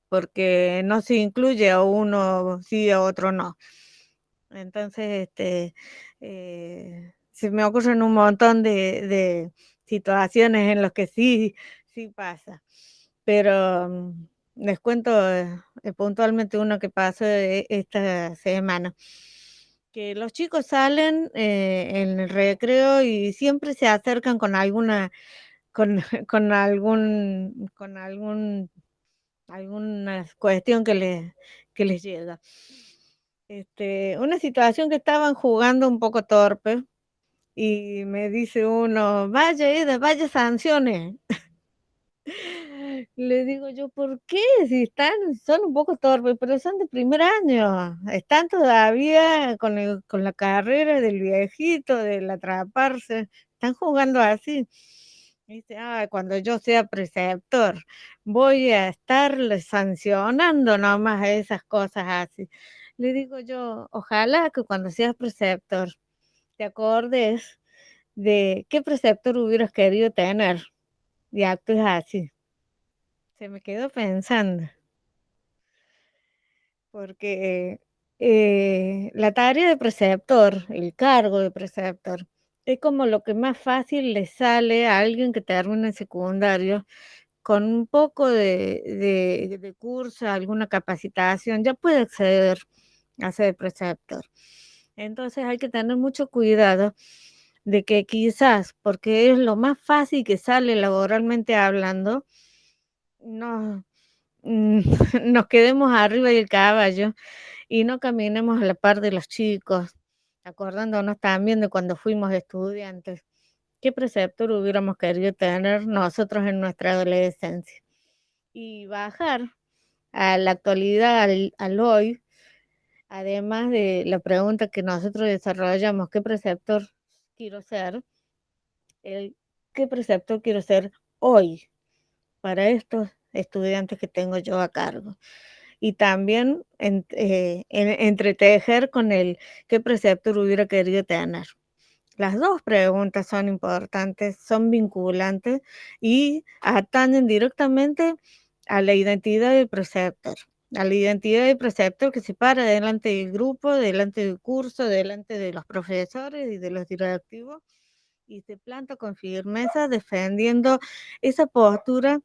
porque no se incluye a uno sí, a otro no. Entonces, se me ocurren un montón de situaciones en las que sí pasa. Pero les cuento puntualmente uno que pasó esta semana. Que los chicos salen en el recreo y siempre se acercan con alguna, con, alguna cuestión que les llega. Una situación que estaban jugando un poco torpe, y me dice uno, vaya Eda, vaya sanciones. Le digo yo, ¿por qué? Si son un poco torpes, pero son de primer año, están todavía con la carrera del viejito, del atraparse, están jugando así. Dice, cuando yo sea preceptor, voy a estarle sancionando nomás esas cosas así. Le digo yo, ojalá que cuando seas preceptor te acordes de qué preceptor hubieras querido tener y actúes así. Se me quedó pensando, porque la tarea de preceptor, el cargo de preceptor, es como lo que más fácil le sale a alguien que termina en secundario, con un poco de curso, alguna capacitación, ya puede acceder a ser preceptor. Entonces hay que tener mucho cuidado de que quizás, porque es lo más fácil que sale laboralmente hablando, no, nos quedemos arriba del caballo y no caminemos a la par de los chicos, acordándonos también de cuando fuimos estudiantes. ¿Qué preceptor hubiéramos querido tener nosotros en nuestra adolescencia? Y bajar a la actualidad, al hoy, además de la pregunta que nosotros desarrollamos, ¿qué preceptor quiero ser? ¿Qué preceptor quiero ser hoy para estos estudiantes que tengo yo a cargo? Y también entretejer con el qué preceptor hubiera querido tener. Las dos preguntas son importantes, son vinculantes y atañen directamente a la identidad del preceptor, a la identidad del preceptor que se para delante del grupo, delante del curso, delante de los profesores y de los directivos, y se planta con firmeza defendiendo esa postura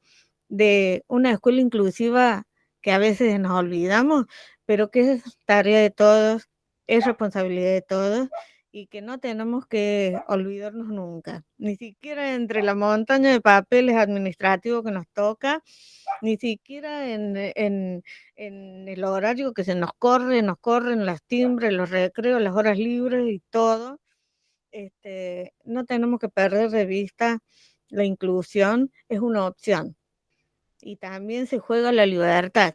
de una escuela inclusiva que a veces nos olvidamos, pero que es tarea de todos, es responsabilidad de todos, y que no tenemos que olvidarnos nunca, ni siquiera entre la montaña de papeles administrativos que nos toca, ni siquiera en el horario que se nos corren las timbres, los recreos, las horas libres y todo. No tenemos que perder de vista la inclusión, es una opción. Y también se juega la libertad,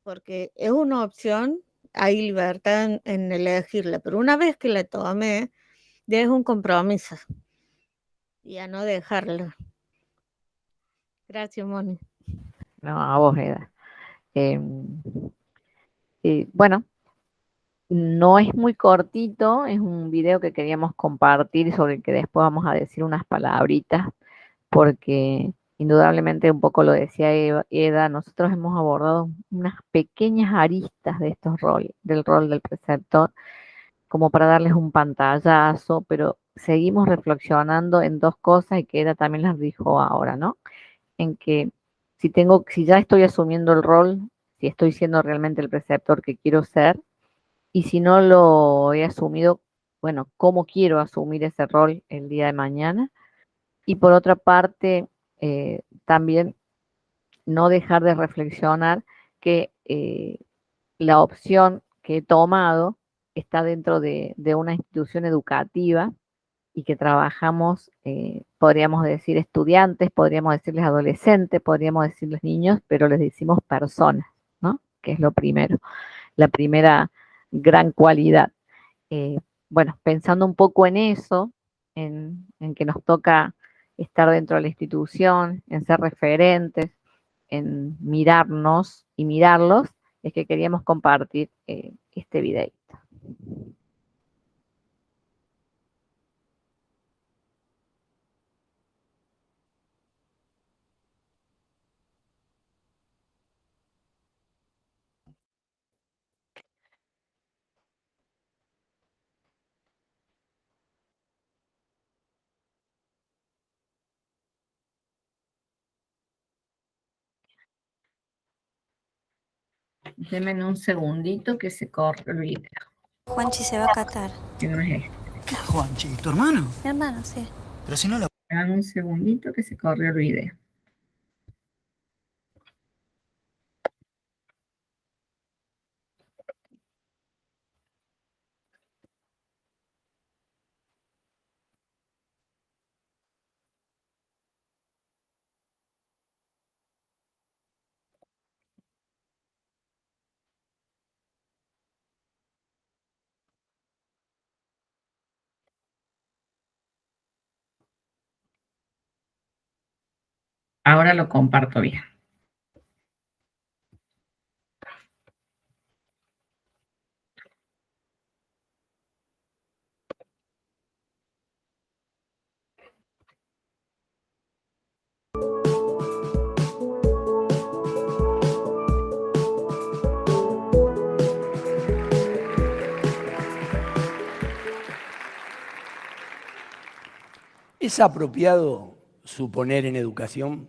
porque es una opción, hay libertad en elegirla, pero una vez que la tome, ya es un compromiso, y a no dejarlo. Gracias, Moni. No, a vos, Eda. Bueno, no es muy cortito, es un video que queríamos compartir sobre el que después vamos a decir unas palabritas, porque indudablemente un poco lo decía Eda, nosotros hemos abordado unas pequeñas aristas de estos roles, del rol del preceptor, como para darles un pantallazo, pero seguimos reflexionando en dos cosas y que Eda también las dijo ahora, ¿no? En que si ya estoy asumiendo el rol, si estoy siendo realmente el preceptor que quiero ser, y si no lo he asumido, bueno, ¿cómo quiero asumir ese rol el día de mañana? Y por otra parte, también no dejar de reflexionar que la opción que he tomado está dentro de una institución educativa y que trabajamos, podríamos decir estudiantes, podríamos decirles adolescentes, podríamos decirles niños, pero les decimos personas, ¿no? Que es lo primero, la primera gran cualidad. Bueno, pensando un poco en eso, en que nos toca estar dentro de la institución, en ser referentes, en mirarnos y mirarlos, es que queríamos compartir este videito. Denme un segundito que se corre el video. Juanchi se va a Qatar. Que no es ¿Qué Juanchi? ¿Tu hermano? Mi hermano, sí. Pero si no lo... Dame un segundito que se corrió el video. Ahora lo comparto bien. ¿Es apropiado suponer en educación?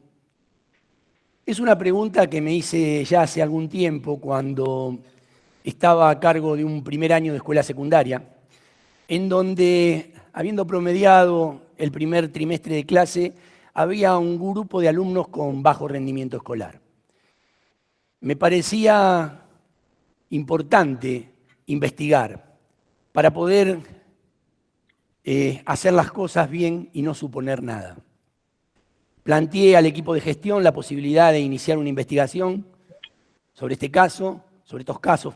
Es una pregunta que me hice ya hace algún tiempo cuando estaba a cargo de un primer año de escuela secundaria, en donde, habiendo promediado el primer trimestre de clase, había un grupo de alumnos con bajo rendimiento escolar. Me parecía importante investigar para poder hacer las cosas bien y no suponer nada. Planteé al equipo de gestión la posibilidad de iniciar una investigación sobre este caso, sobre estos casos,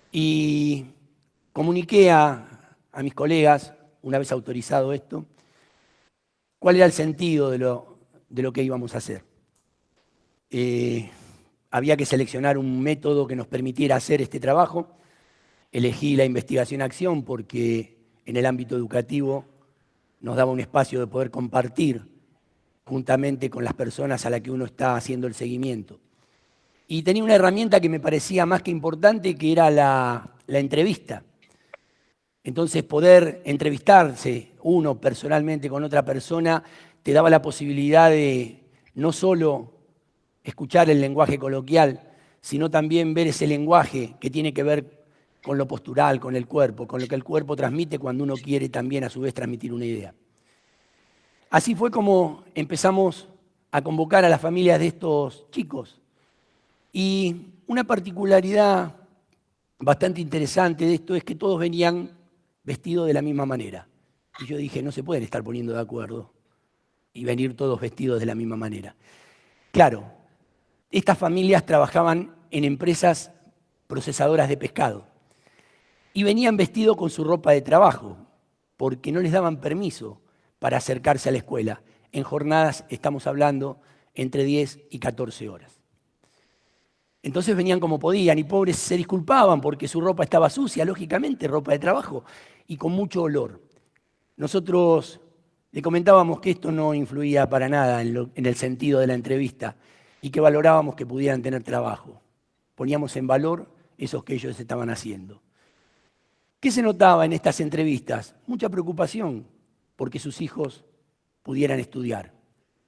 y comuniqué a mis colegas, una vez autorizado esto, cuál era el sentido de lo que íbamos a hacer. Había que seleccionar un método que nos permitiera hacer este trabajo. Elegí la investigación-acción porque en el ámbito educativo nos daba un espacio de poder compartir juntamente con las personas a las que uno está haciendo el seguimiento. Y tenía una herramienta que me parecía más que importante, que era la entrevista. Entonces, poder entrevistarse uno personalmente con otra persona te daba la posibilidad de no solo escuchar el lenguaje coloquial, sino también ver ese lenguaje que tiene que ver con lo postural, con el cuerpo, con lo que el cuerpo transmite cuando uno quiere también a su vez transmitir una idea. Así fue como empezamos a convocar a las familias de estos chicos. Y una particularidad bastante interesante de esto es que todos venían vestidos de la misma manera. Y yo dije, no se pueden estar poniendo de acuerdo y venir todos vestidos de la misma manera. Claro, estas familias trabajaban en empresas procesadoras de pescado y venían vestidos con su ropa de trabajo porque no les daban permiso para acercarse a la escuela. En jornadas estamos hablando entre 10 y 14 horas. Entonces venían como podían y pobres se disculpaban porque su ropa estaba sucia, lógicamente, ropa de trabajo, y con mucho olor. Nosotros le comentábamos que esto no influía para nada en el sentido de la entrevista y que valorábamos que pudieran tener trabajo. Poníamos en valor esos que ellos estaban haciendo. ¿Qué se notaba en estas entrevistas? Mucha preocupación porque sus hijos pudieran estudiar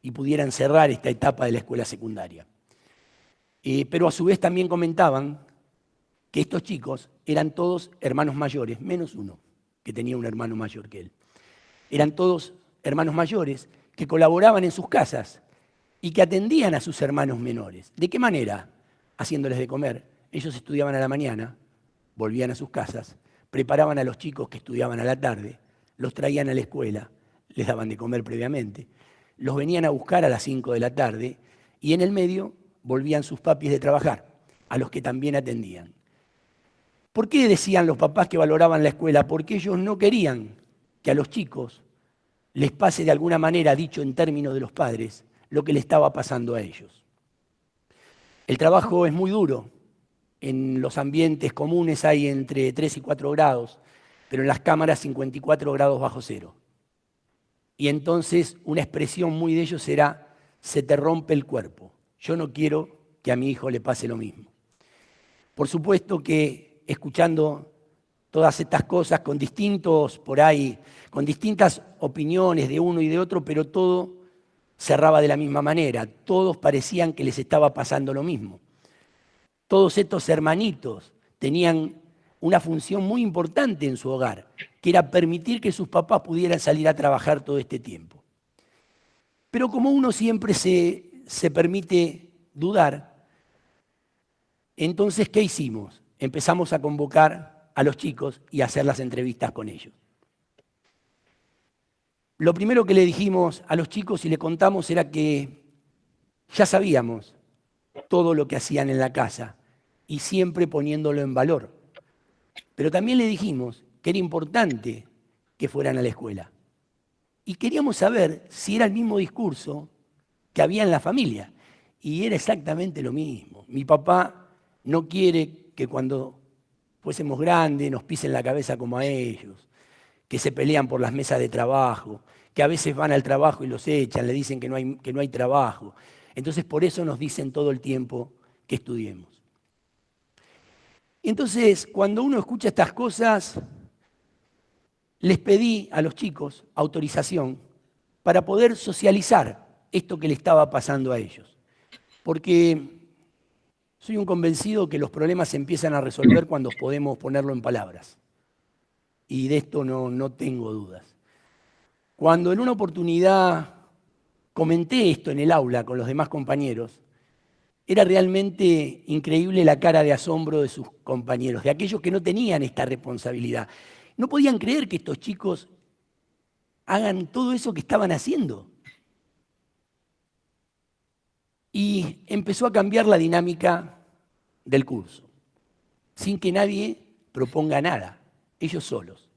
y pudieran cerrar esta etapa de la escuela secundaria. Pero a su vez también comentaban que estos chicos eran todos hermanos mayores, menos uno, que tenía un hermano mayor que él. Eran todos hermanos mayores que colaboraban en sus casas y que atendían a sus hermanos menores. ¿De qué manera? Haciéndoles de comer. Ellos estudiaban a la mañana, volvían a sus casas, preparaban a los chicos que estudiaban a la tarde, los traían a la escuela, les daban de comer previamente, los venían a buscar a las 5 de la tarde y en el medio volvían sus papis de trabajar, a los que también atendían. ¿Por qué decían los papás que valoraban la escuela? Porque ellos no querían que a los chicos les pase de alguna manera, dicho en términos de los padres, lo que le estaba pasando a ellos. El trabajo es muy duro. En los ambientes comunes hay entre 3 y 4 grados, pero en las cámaras 54 grados bajo cero. Y entonces una expresión muy de ellos era, se te rompe el cuerpo. Yo no quiero que a mi hijo le pase lo mismo. Por supuesto que escuchando todas estas cosas con distintas opiniones de uno y de otro, pero todo cerraba de la misma manera. Todos parecían que les estaba pasando lo mismo. Todos estos hermanitos tenían una función muy importante en su hogar, que era permitir que sus papás pudieran salir a trabajar todo este tiempo. Pero como uno siempre se permite dudar, entonces, ¿qué hicimos? Empezamos a convocar a los chicos y a hacer las entrevistas con ellos. Lo primero que le dijimos a los chicos y le contamos era que ya sabíamos todo lo que hacían en la casa y siempre poniéndolo en valor. Pero también le dijimos que era importante que fueran a la escuela. Y queríamos saber si era el mismo discurso que había en la familia. Y era exactamente lo mismo. Mi papá no quiere que cuando fuésemos grandes nos pisen la cabeza como a ellos, que se pelean por las mesas de trabajo, que a veces van al trabajo y los echan, le dicen que no hay trabajo. Entonces por eso nos dicen todo el tiempo que estudiemos. Entonces, cuando uno escucha estas cosas, les pedí a los chicos autorización para poder socializar esto que le estaba pasando a ellos. Porque soy un convencido que los problemas se empiezan a resolver cuando podemos ponerlo en palabras. Y de esto no tengo dudas. Cuando en una oportunidad comenté esto en el aula con los demás compañeros, era realmente increíble la cara de asombro de sus compañeros, de aquellos que no tenían esta responsabilidad. No podían creer que estos chicos hagan todo eso que estaban haciendo. Y empezó a cambiar la dinámica del curso, sin que nadie proponga nada, ellos solos.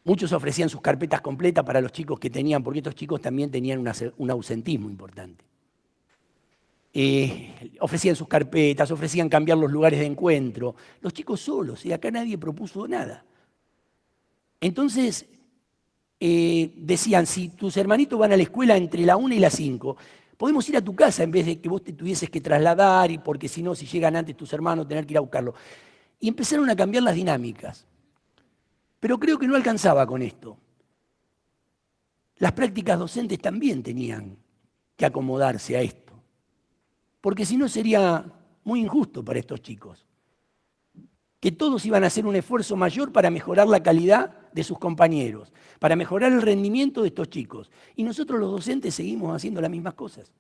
Muchos ofrecían sus carpetas completas para los chicos que tenían, porque estos chicos también tenían un ausentismo importante. Ofrecían sus carpetas, ofrecían cambiar los lugares de encuentro. Los chicos solos, y acá nadie propuso nada. Entonces, decían, si tus hermanitos van a la escuela entre la 1 y las 5, podemos ir a tu casa en vez de que vos te tuvieses que trasladar, y porque si no, si llegan antes tus hermanos, tener que ir a buscarlo. Y empezaron a cambiar las dinámicas. Pero creo que no alcanzaba con esto. Las prácticas docentes también tenían que acomodarse a esto. Porque si no sería muy injusto para estos chicos. Que todos iban a hacer un esfuerzo mayor para mejorar la calidad de sus compañeros, para mejorar el rendimiento de estos chicos. Y nosotros los docentes seguimos haciendo las mismas cosas.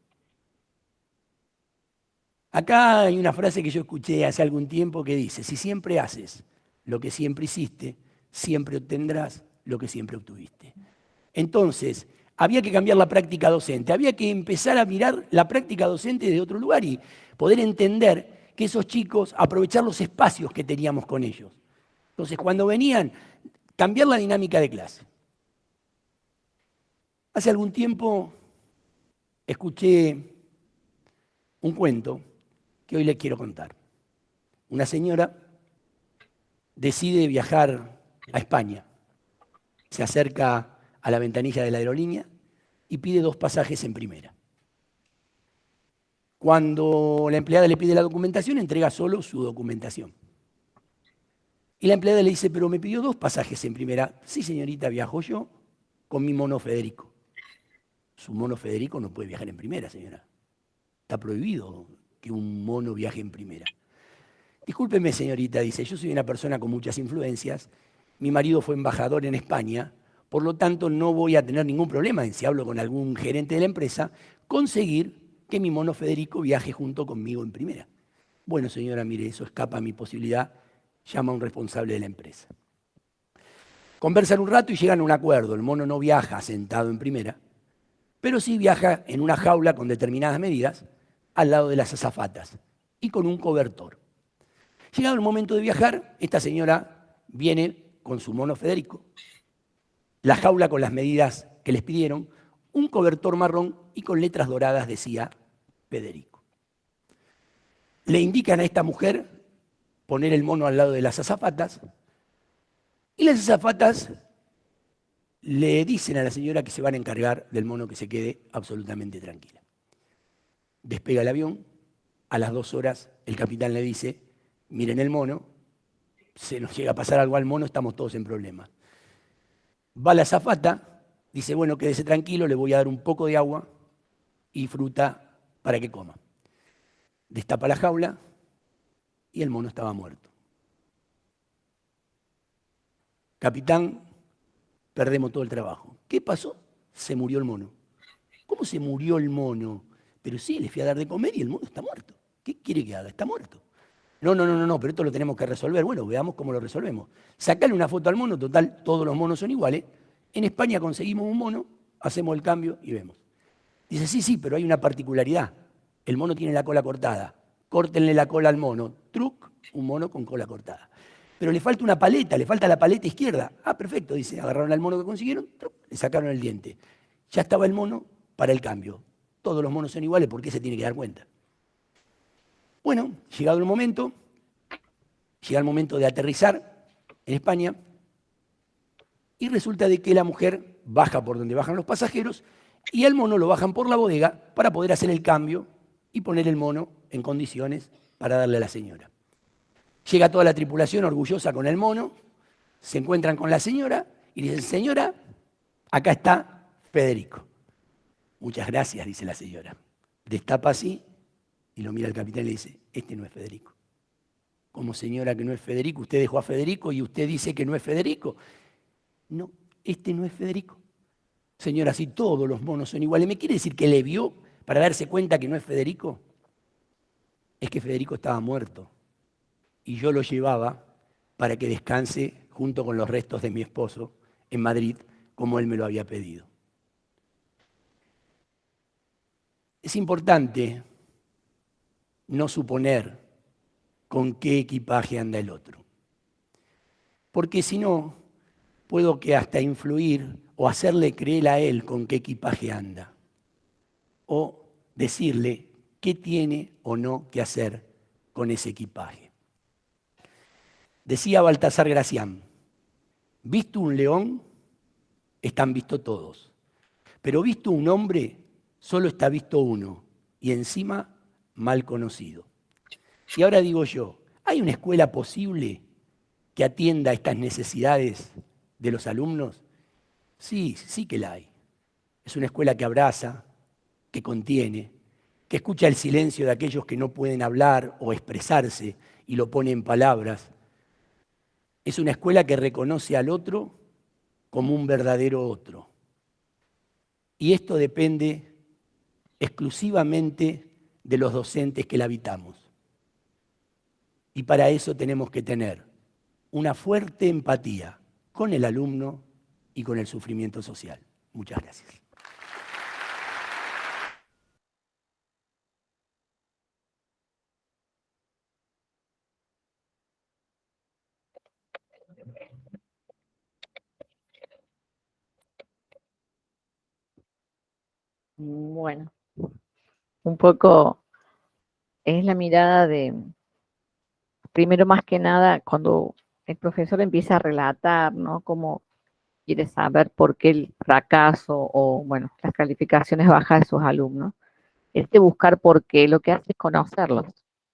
Acá hay una frase que yo escuché hace algún tiempo que dice, si siempre haces lo que siempre hiciste, siempre obtendrás lo que siempre obtuviste. Entonces, había que cambiar la práctica docente, había que empezar a mirar la práctica docente de otro lugar y poder entender que esos chicos, aprovechar los espacios que teníamos con ellos. Entonces, cuando venían, cambiar la dinámica de clase. Hace algún tiempo escuché un cuento que hoy les quiero contar. Una señora decide viajar a España. Se acerca a la ventanilla de la aerolínea y pide 2 pasajes en primera. Cuando la empleada le pide la documentación, entrega solo su documentación. Y la empleada le dice, pero me pidió 2 pasajes en primera. Sí, señorita, viajo yo con mi mono Federico. Su mono Federico no puede viajar en primera, señora. Está prohibido que un mono viaje en primera. Discúlpeme, señorita, dice, yo soy una persona con muchas influencias. Mi marido fue embajador en España, por lo tanto no voy a tener ningún problema en, si hablo con algún gerente de la empresa, conseguir que mi mono Federico viaje junto conmigo en primera. Bueno, señora, mire, eso escapa a mi posibilidad. Llama a un responsable de la empresa. Conversan un rato y llegan a un acuerdo. El mono no viaja sentado en primera, pero sí viaja en una jaula con determinadas medidas al lado de las azafatas y con un cobertor. Llegado el momento de viajar, esta señora viene con su mono Federico, la jaula con las medidas que les pidieron, un cobertor marrón y con letras doradas decía Federico. Le indican a esta mujer poner el mono al lado de las azafatas y las azafatas le dicen a la señora que se van a encargar del mono, que se quede absolutamente tranquila. Despega el avión, a las 2 horas el capitán le dice, miren el mono, se nos llega a pasar algo al mono, estamos todos en problemas. Va la azafata, dice, bueno, quédese tranquilo, le voy a dar un poco de agua y fruta para que coma. Destapa la jaula y el mono estaba muerto. Capitán, perdemos todo el trabajo. ¿Qué pasó? Se murió el mono. ¿Cómo se murió el mono? Pero sí, le fui a dar de comer y el mono está muerto. ¿Qué quiere que haga? Está muerto. No, pero esto lo tenemos que resolver. Bueno, veamos cómo lo resolvemos. Sacale una foto al mono, total, todos los monos son iguales. En España conseguimos un mono, hacemos el cambio y vemos. Dice, sí, pero hay una particularidad. El mono tiene la cola cortada. Córtenle la cola al mono. Truc, un mono con cola cortada. Pero le falta una paleta, le falta la paleta izquierda. Ah, perfecto, dice, agarraron al mono que consiguieron, truc, le sacaron el diente. Ya estaba el mono para el cambio. Todos los monos son iguales, ¿por qué se tiene que dar cuenta? Bueno, llega el momento de aterrizar en España y resulta de que la mujer baja por donde bajan los pasajeros y al mono lo bajan por la bodega para poder hacer el cambio y poner el mono en condiciones para darle a la señora. Llega toda la tripulación orgullosa con el mono, se encuentran con la señora y dicen, señora, acá está Federico. Muchas gracias, dice la señora. Destapa así y lo mira el capitán y le dice, este no es Federico. ¿Cómo, señora, que no es Federico? Usted dejó a Federico y usted dice que no es Federico. No, este no es Federico. Señora, si todos los monos son iguales, ¿me quiere decir que le vio para darse cuenta que no es Federico? Es que Federico estaba muerto y yo lo llevaba para que descanse junto con los restos de mi esposo en Madrid, como él me lo había pedido. Es importante no suponer con qué equipaje anda el otro, porque si no, puedo que hasta influir o hacerle creer a él con qué equipaje anda, o decirle qué tiene o no que hacer con ese equipaje. Decía Baltasar Gracián, visto un león, están vistos todos, pero visto un hombre, solo está visto uno, y encima mal conocido. Y ahora digo yo, ¿hay una escuela posible que atienda estas necesidades de los alumnos? Sí, sí que la hay. Es una escuela que abraza, que contiene, que escucha el silencio de aquellos que no pueden hablar o expresarse y lo pone en palabras. Es una escuela que reconoce al otro como un verdadero otro. Y esto depende exclusivamente de los docentes que la habitamos. Y para eso tenemos que tener una fuerte empatía con el alumno y con el sufrimiento social. Muchas gracias. Bueno, un poco es la mirada de, primero más que nada, cuando el profesor empieza a relatar, ¿no? Cómo quiere saber por qué el fracaso o, bueno, las calificaciones bajas de sus alumnos. Este buscar por qué, lo que hace es conocerlos,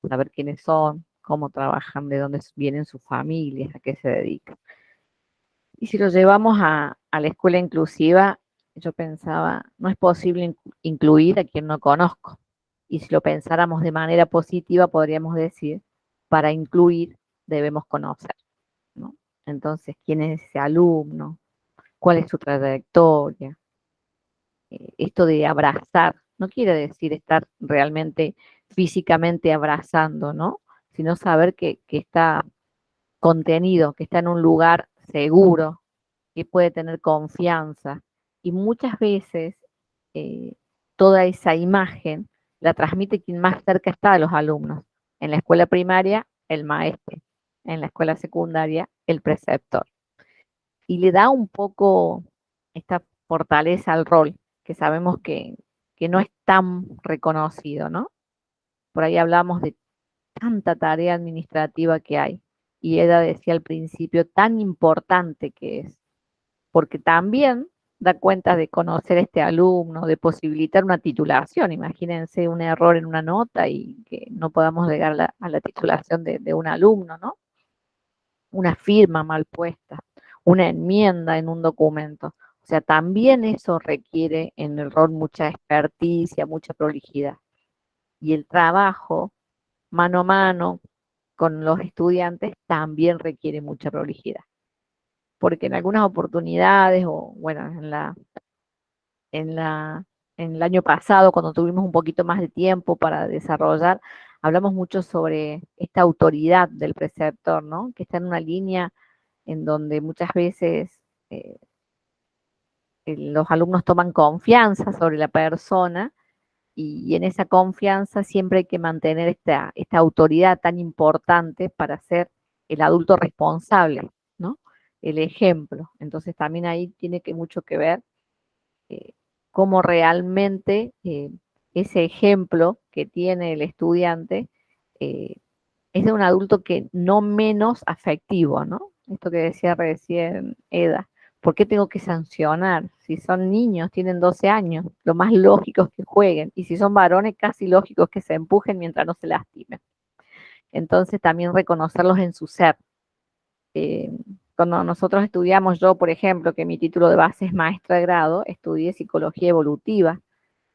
saber quiénes son, cómo trabajan, de dónde vienen sus familias, a qué se dedican. Y si lo llevamos a la escuela inclusiva, yo pensaba, no es posible incluir a quien no conozco. Y si lo pensáramos de manera positiva, podríamos decir, para incluir debemos conocer, ¿no? Entonces, ¿quién es ese alumno? ¿Cuál es su trayectoria? Esto de abrazar, no quiere decir estar realmente físicamente abrazando, ¿no? Sino saber que está contenido, que está en un lugar seguro, que puede tener confianza. Y muchas veces eh, toda esa imagen la transmite quien más cerca está de los alumnos. En la escuela primaria, el maestro. En la escuela secundaria, el preceptor. Y le da un poco esta fortaleza al rol, que sabemos que no es tan reconocido, ¿no? Por ahí hablamos de tanta tarea administrativa que hay. Y ella decía al principio, tan importante que es, porque también da cuenta de conocer a este alumno, de posibilitar una titulación. Imagínense un error en una nota y que no podamos llegar a la titulación de un alumno, ¿no? Una firma mal puesta, una enmienda en un documento. O sea, también eso requiere en el rol mucha experticia, mucha prolijidad. Y el trabajo mano a mano con los estudiantes también requiere mucha prolijidad. Porque en algunas oportunidades, o bueno, en la, en el año pasado, cuando tuvimos un poquito más de tiempo para desarrollar, hablamos mucho sobre esta autoridad del preceptor, ¿no? Que está en una línea en donde muchas veces eh, los alumnos toman confianza sobre la persona y en esa confianza siempre hay que mantener esta autoridad tan importante para ser el adulto responsable, ¿no? El ejemplo. Entonces también ahí tiene mucho que ver eh, cómo realmente ese ejemplo que tiene el estudiante eh, es de un adulto que no menos afectivo, ¿no? Esto que decía recién Eda. ¿Por qué tengo que sancionar? Si son niños, tienen 12 años, lo más lógico es que jueguen. Y si son varones, casi lógico es que se empujen mientras no se lastimen. Entonces también reconocerlos en su ser. Eh, Cuando nosotros estudiamos, yo por ejemplo, que mi título de base es maestra de grado, estudié psicología evolutiva.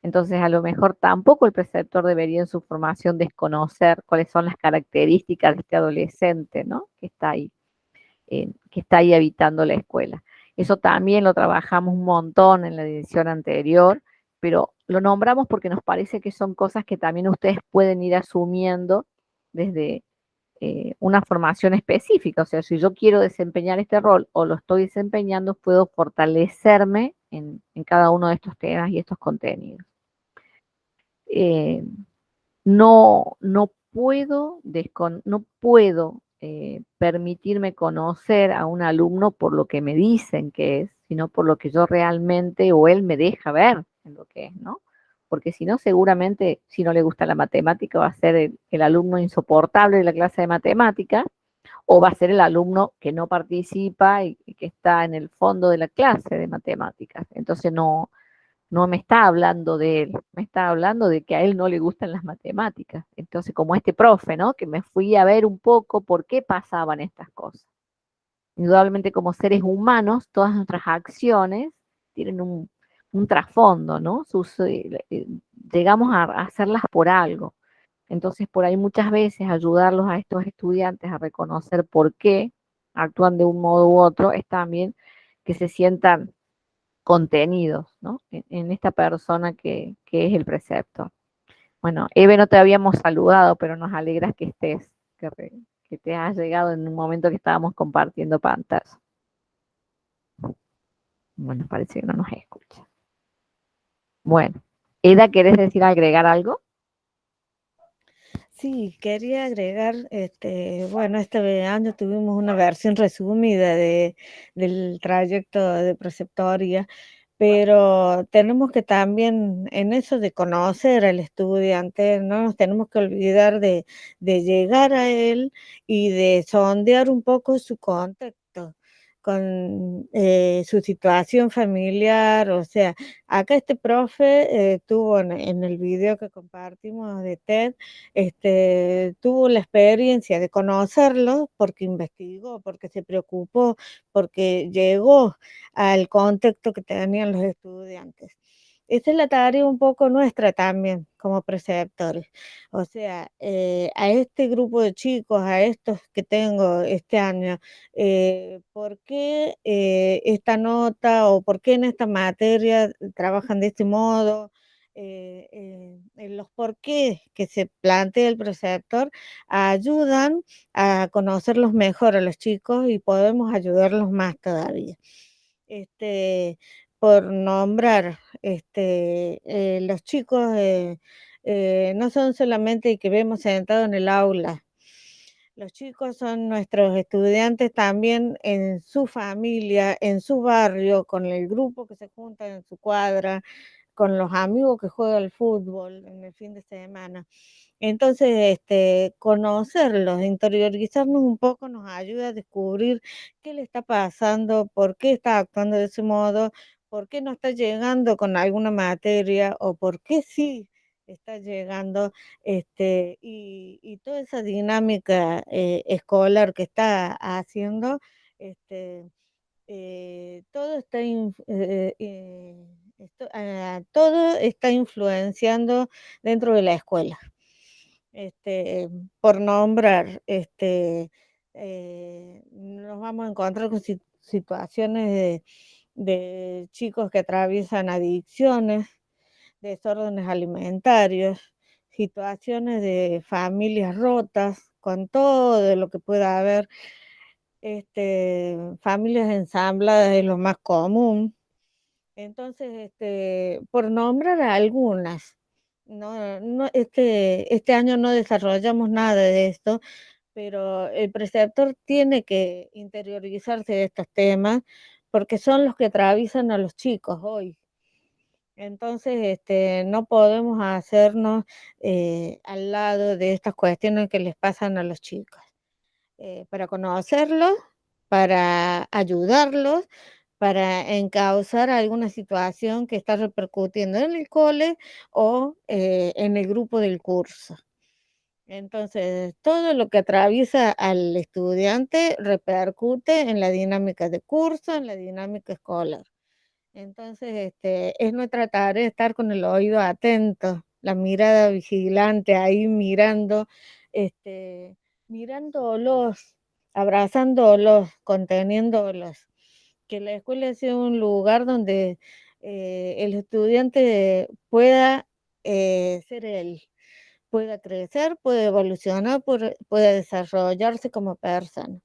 Entonces, a lo mejor tampoco el preceptor debería en su formación desconocer cuáles son las características de este adolescente, ¿no? Que está ahí habitando la escuela. Eso también lo trabajamos un montón en la edición anterior, pero lo nombramos porque nos parece que son cosas que también ustedes pueden ir asumiendo desde una formación específica. O sea, si yo quiero desempeñar este rol o lo estoy desempeñando, puedo fortalecerme en cada uno de estos temas y estos contenidos. Eh, no puedo permitirme conocer a un alumno por lo que me dicen que es, sino por lo que yo realmente o él me deja ver en lo que es, ¿no? Porque si no, seguramente, si no le gusta la matemática, va a ser el alumno insoportable de la clase de matemática, o va a ser el alumno que no participa y que está en el fondo de la clase de matemáticas. Entonces no me está hablando de él, me está hablando de que a él no le gustan las matemáticas. Entonces, como este profe, ¿no? Que me fui a ver un poco por qué pasaban estas cosas. Indudablemente, como seres humanos, todas nuestras acciones tienen un trasfondo, ¿no? Llegamos a hacerlas por algo. Entonces, por ahí muchas veces ayudarlos a estos estudiantes a reconocer por qué actúan de un modo u otro es también que se sientan contenidos, ¿no? En esta persona que es el preceptor. Bueno, Eve, no te habíamos saludado, pero nos alegra que estés, que te has llegado en un momento que estábamos compartiendo pantalla. Bueno, parece que no nos escucha. Bueno, Eda, ¿querés decir, agregar algo? Sí, quería agregar, bueno, este año tuvimos una versión resumida del trayecto de preceptoría, pero tenemos que también, en eso de conocer al estudiante, no nos tenemos que olvidar de llegar a él y de sondear un poco su contexto con su situación familiar. O sea, acá este profe tuvo en el video que compartimos de TED, tuvo la experiencia de conocerlo porque investigó, porque se preocupó, porque llegó al contexto que tenían los estudiantes. Esa es la tarea un poco nuestra también como preceptores. O sea, a este grupo de chicos, a estos que tengo este año, ¿por qué esta nota o por qué en esta materia trabajan de este modo? Los por qué que se plantea el preceptor ayudan a conocerlos mejor a los chicos y podemos ayudarlos más todavía. Por nombrar, los chicos no son solamente que vemos sentados en el aula. Los chicos son nuestros estudiantes también en su familia, en su barrio, con el grupo que se junta en su cuadra, con los amigos que juegan al fútbol en el fin de semana. Entonces, conocerlos, interiorizarnos un poco nos ayuda a descubrir qué le está pasando, por qué está actuando de ese modo, por qué no está llegando con alguna materia o por qué sí está llegando, y toda esa dinámica escolar que está haciendo, este, todo está, todo está influenciando dentro de la escuela. Por nombrar, nos vamos a encontrar con situaciones de chicos que atraviesan adicciones, desórdenes alimentarios, situaciones de familias rotas, con todo lo que pueda haber, familias ensambladas es lo más común. Entonces, por nombrar algunas, este año no desarrollamos nada de esto, pero el preceptor tiene que interiorizarse de estos temas porque son los que atraviesan a los chicos hoy. Entonces, no podemos hacernos al lado de estas cuestiones que les pasan a los chicos. Para conocerlos, para ayudarlos, para encauzar alguna situación que está repercutiendo en el cole o en el grupo del curso. Entonces, todo lo que atraviesa al estudiante repercute en la dinámica de curso, en la dinámica escolar. Entonces, es nuestra tarea estar con el oído atento, la mirada vigilante, ahí mirando, mirándolos, abrazándolos, conteniéndolos. Que la escuela sea un lugar donde el estudiante pueda ser él, pueda crecer, pueda evolucionar, pueda desarrollarse como persona.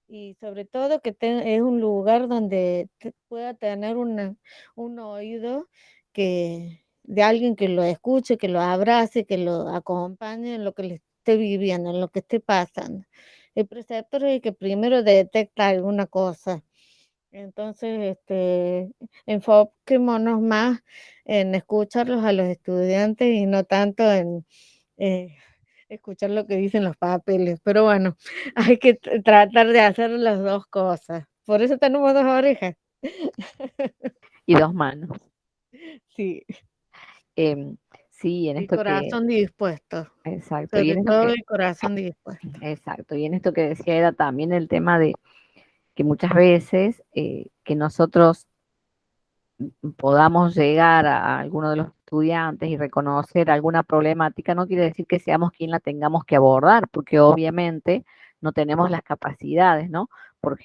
Y sobre todo que es un lugar donde pueda tener un oído de alguien que lo escuche, que lo abrace, que lo acompañe en lo que le esté viviendo, en lo que esté pasando. El preceptor es el que primero detecta alguna cosa. Entonces, enfoquémonos más en escucharlos a los estudiantes y no tanto en escuchar lo que dicen los papeles. Pero bueno, hay que tratar de hacer las dos cosas. Por eso tenemos dos orejas. Y dos manos. Sí, Sí, en y esto que, corazón dispuesto. exacto, y en Sobre esto todo que, el corazón dispuesto. exacto, y en esto que decía era también el tema de que muchas veces que nosotros podamos llegar a alguno de los estudiantes y reconocer alguna problemática, no quiere decir que seamos quien la tengamos que abordar, porque obviamente no tenemos las capacidades, ¿no? Por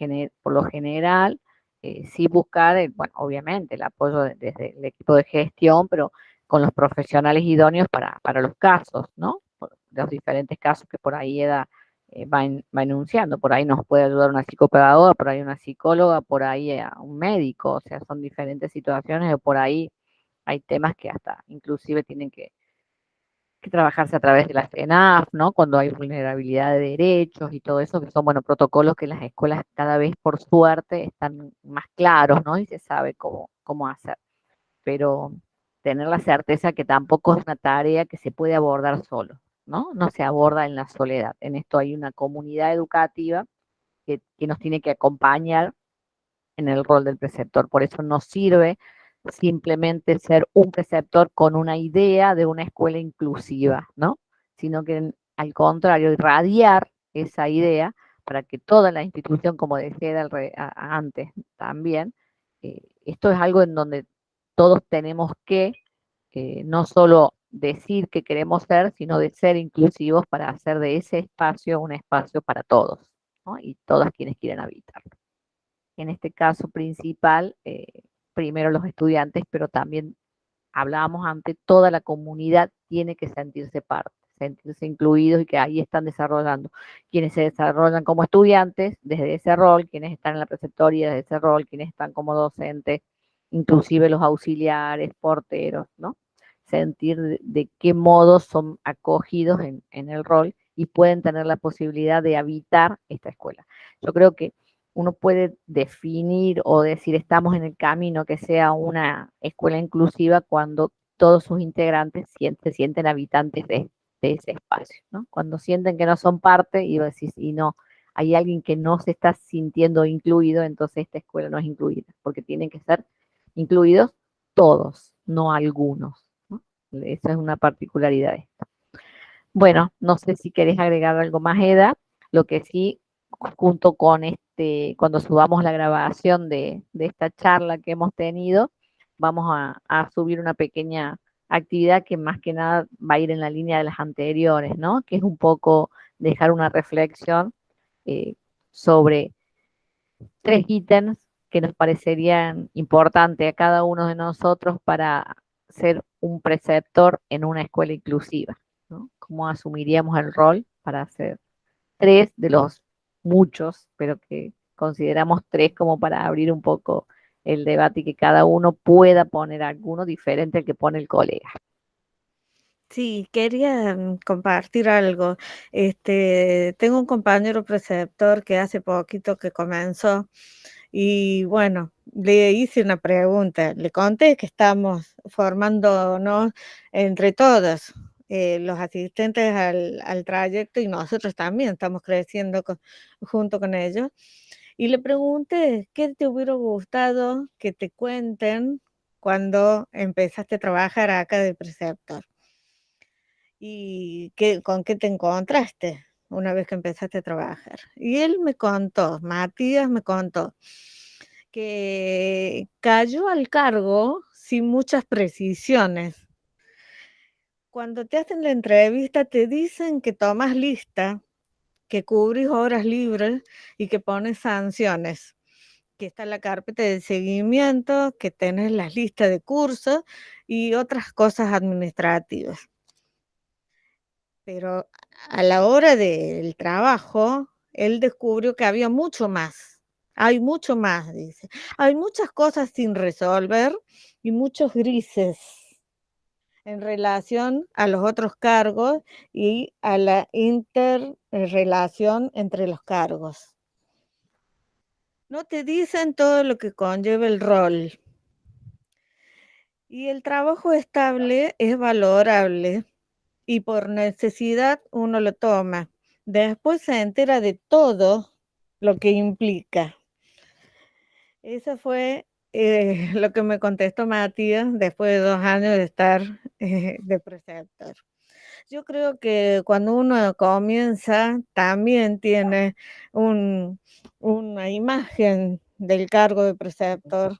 lo general, sí buscar, bueno, obviamente el apoyo desde el equipo de gestión, pero con los profesionales idóneos para los casos, ¿no? Por los diferentes casos que por ahí va enunciando. Por ahí nos puede ayudar una psicopedagoga, por ahí una psicóloga, por ahí un médico, o sea, son diferentes situaciones, o por ahí hay temas que hasta inclusive tienen que que trabajarse a través de la CENAF, ¿no? Cuando hay vulnerabilidad de derechos y todo eso, que son, bueno, protocolos que las escuelas cada vez, por suerte, están más claros, ¿no? Y se sabe cómo hacer. Pero tener la certeza que tampoco es una tarea que se puede abordar solo, ¿no? No se aborda en la soledad. En esto hay una comunidad educativa que nos tiene que acompañar en el rol del preceptor. Por eso no sirve simplemente ser un preceptor con una idea de una escuela inclusiva, ¿no? Sino que al contrario, irradiar esa idea para que toda la institución, como decía antes también, esto es algo en donde todos tenemos que no solo decir que queremos ser, sino de ser inclusivos para hacer de ese espacio un espacio para todos, ¿no? Y todas quienes quieren habitarlo. En este caso principal, primero los estudiantes, pero también hablábamos antes, toda la comunidad tiene que sentirse parte, sentirse incluidos y que ahí están desarrollando. Quienes se desarrollan como estudiantes desde ese rol, quienes están en la preceptoría desde ese rol, quienes están como docentes, inclusive los auxiliares, porteros, ¿no? Sentir de qué modo son acogidos en el rol y pueden tener la posibilidad de habitar esta escuela. Yo creo que uno puede definir o decir estamos en el camino que sea una escuela inclusiva cuando todos sus integrantes se sienten habitantes de ese espacio, ¿no? Cuando sienten que no son parte y decís, y no, hay alguien que no se está sintiendo incluido, entonces esta escuela no es incluida, porque tienen que ser incluidos todos, no algunos, ¿no? Esa es una particularidad de esto. Bueno, no sé si querés agregar algo más, Eda. Lo que sí, junto con cuando subamos la grabación de esta charla que hemos tenido, vamos a subir una pequeña actividad que más que nada va a ir en la línea de las anteriores, ¿no? Que es un poco dejar una reflexión sobre 3 ítems que nos parecerían importantes a cada uno de nosotros para ser un preceptor en una escuela inclusiva, ¿no? ¿Cómo asumiríamos el rol para hacer 3 de los muchos, pero que consideramos 3 como para abrir un poco el debate y que cada uno pueda poner alguno diferente al que pone el colega? Sí, quería compartir algo. Tengo un compañero preceptor que hace poquito que comenzó y bueno, le hice una pregunta. Le conté que estamos formándonos entre todos, los asistentes al trayecto y nosotros también estamos creciendo junto con ellos. Y le pregunté, ¿qué te hubiera gustado que te cuenten cuando empezaste a trabajar acá de preceptor? ¿Y con qué te encontraste una vez que empezaste a trabajar? Y él me contó, Matías me contó, que cayó al cargo sin muchas precisiones. Cuando te hacen la entrevista te dicen que tomas lista, que cubrís horas libres y que pones sanciones, que está la carpeta de seguimiento, que tenés las listas de cursos y otras cosas administrativas. Pero a la hora del trabajo, él descubrió que había mucho más. Hay mucho más, dice. Hay muchas cosas sin resolver y muchos grises en relación a los otros cargos y a la interrelación entre los cargos. No te dicen todo lo que conlleva el rol. Y el trabajo estable es valorable y por necesidad uno lo toma. Después se entera de todo lo que implica. Eso fue lo que me contestó Matías después de 2 años de estar de preceptor. Yo creo que cuando uno comienza también tiene una imagen del cargo de preceptor,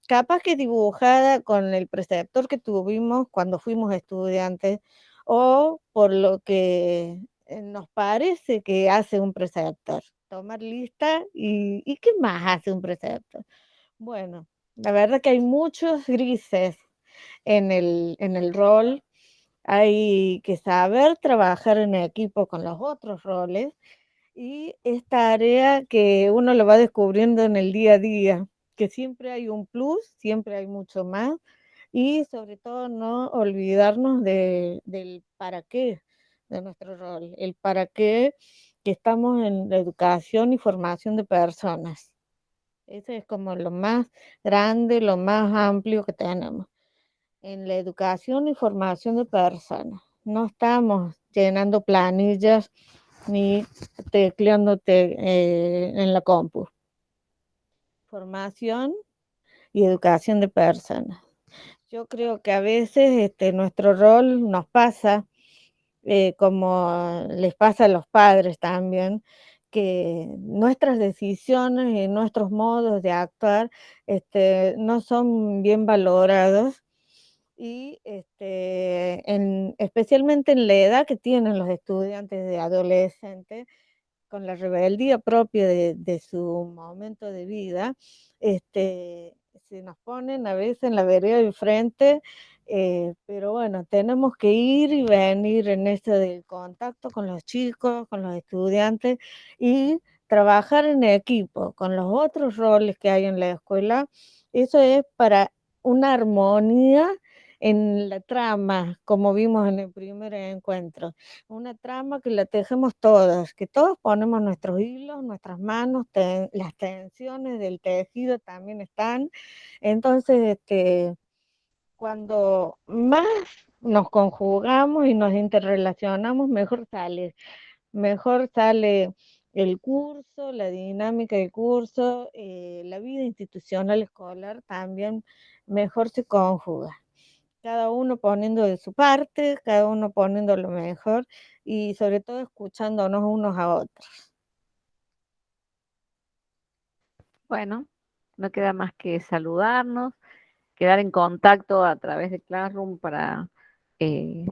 capaz que dibujada con el preceptor que tuvimos cuando fuimos estudiantes o por lo que nos parece que hace un preceptor. Tomar lista y ¿qué más hace un preceptor? Bueno, la verdad que hay muchos grises en el rol. Hay que saber trabajar en equipo con los otros roles y es tarea que uno lo va descubriendo en el día a día, que siempre hay un plus, siempre hay mucho más y sobre todo no olvidarnos del para qué de nuestro rol, el para qué que estamos en la educación y formación de personas. Ese es como lo más grande, lo más amplio que tenemos. En la educación y formación de personas. No estamos llenando planillas ni tecleándote en la compu. Formación y educación de personas. Yo creo que a veces nuestro rol nos pasa, como les pasa a los padres también, que nuestras decisiones y nuestros modos de actuar no son bien valorados y especialmente en la edad que tienen los estudiantes de adolescentes, con la rebeldía propia de su momento de vida, se nos ponen a veces en la vereda de frente, pero bueno, tenemos que ir y venir en esto del contacto con los chicos, con los estudiantes y trabajar en equipo con los otros roles que hay en la escuela. Eso es para una armonía en la trama, como vimos en el primer encuentro. Una trama que la tejemos todas, que todos ponemos nuestros hilos, nuestras manos, las tensiones del tejido también están. Entonces, cuando más nos conjugamos y nos interrelacionamos, mejor sale el curso, la dinámica del curso, la vida institucional escolar también mejor se conjuga. Cada uno poniendo de su parte, cada uno poniendo lo mejor y sobre todo escuchándonos unos a otros. Bueno, no queda más que saludarnos, quedar en contacto a través de Classroom para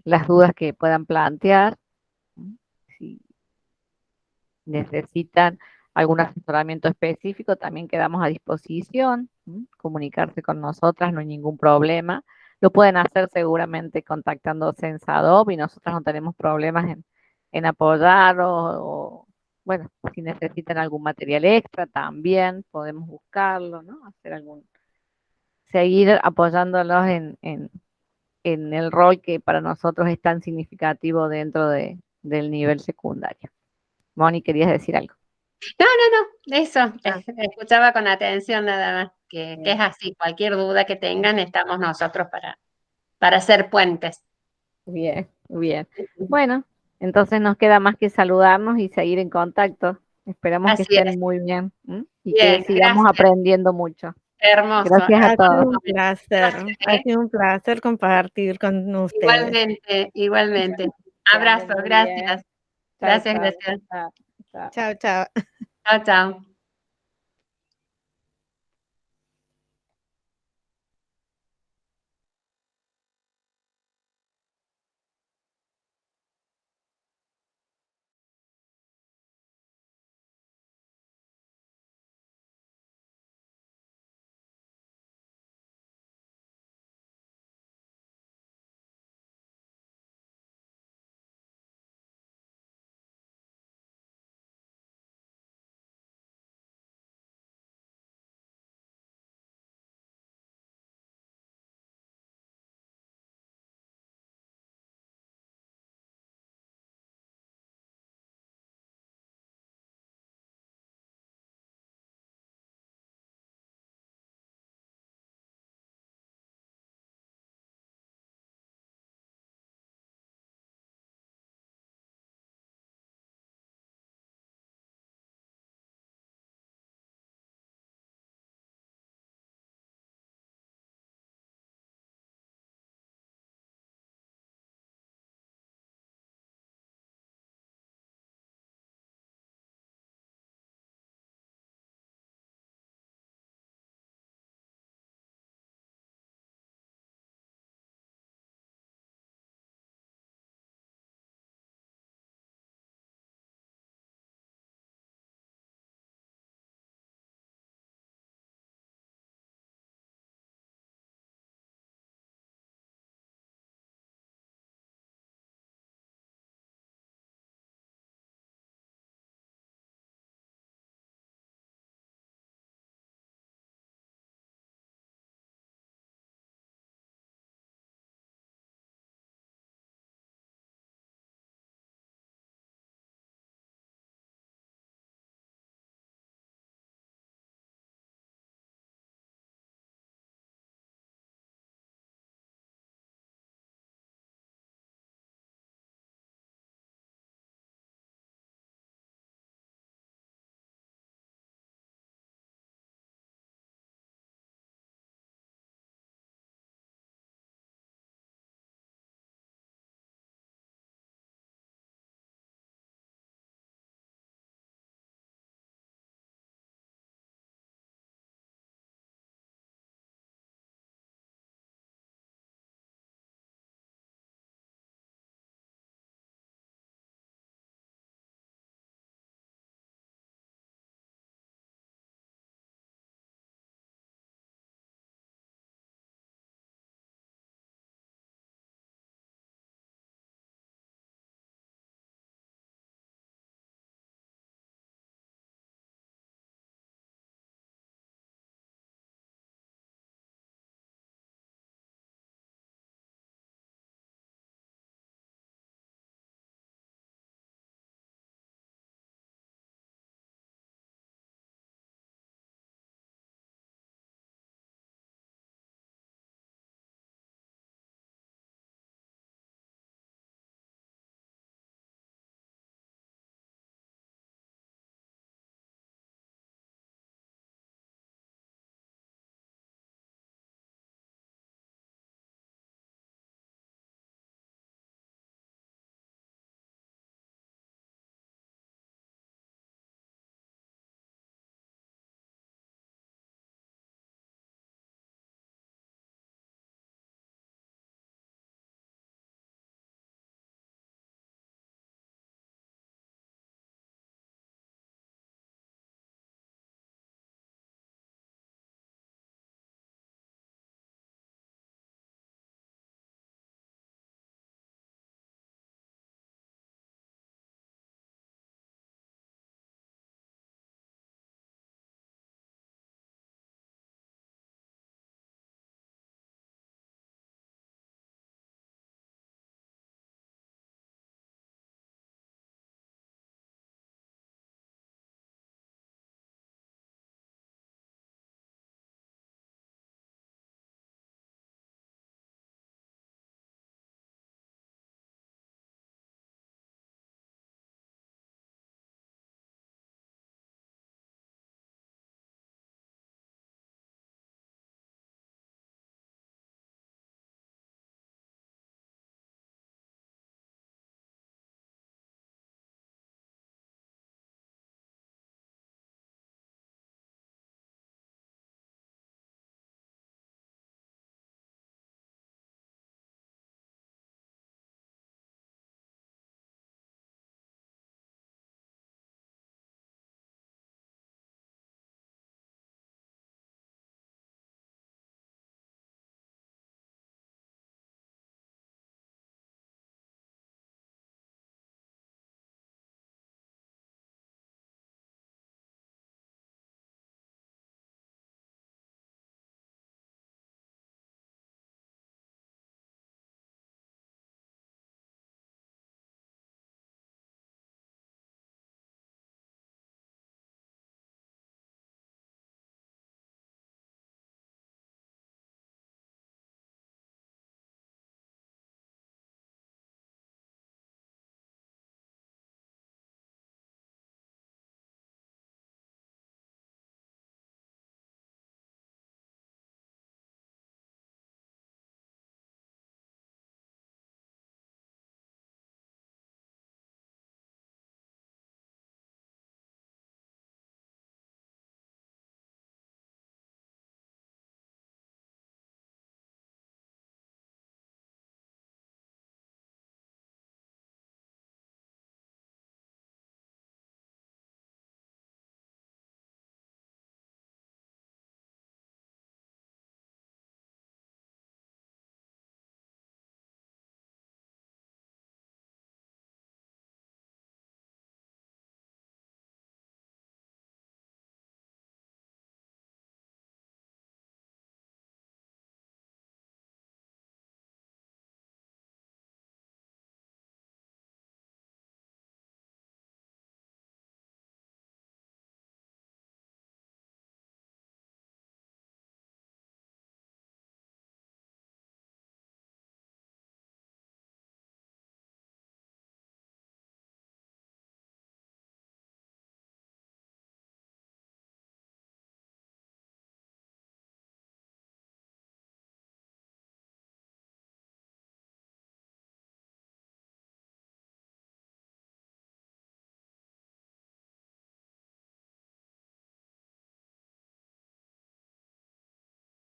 las dudas que puedan plantear. Si necesitan algún asesoramiento específico, también quedamos a disposición. Comunicarse con nosotras, no hay ningún problema. Lo pueden hacer seguramente contactándose en SADOP y nosotros no tenemos problemas en apoyar bueno, si necesitan algún material extra también podemos buscarlo, ¿no? Seguir apoyándolos en el rol que para nosotros es tan significativo dentro del nivel secundario. Moni, ¿querías decir algo? No, eso, escuchaba con atención nada más, que es así, cualquier duda que tengan, estamos nosotros para hacer puentes. Bien, bien. Bueno, entonces nos queda más que saludarnos y seguir en contacto. Esperamos que Así es. estén muy bien, y Bien, que sigamos gracias. aprendiendo mucho. Hermoso. Gracias a todos. Un placer, ha sido un placer compartir con ustedes. Igualmente. Abrazo, Muy gracias. bien. Chao, Gracias, chao. gracias. Chao, chao. Chao, chao. Chao, chao.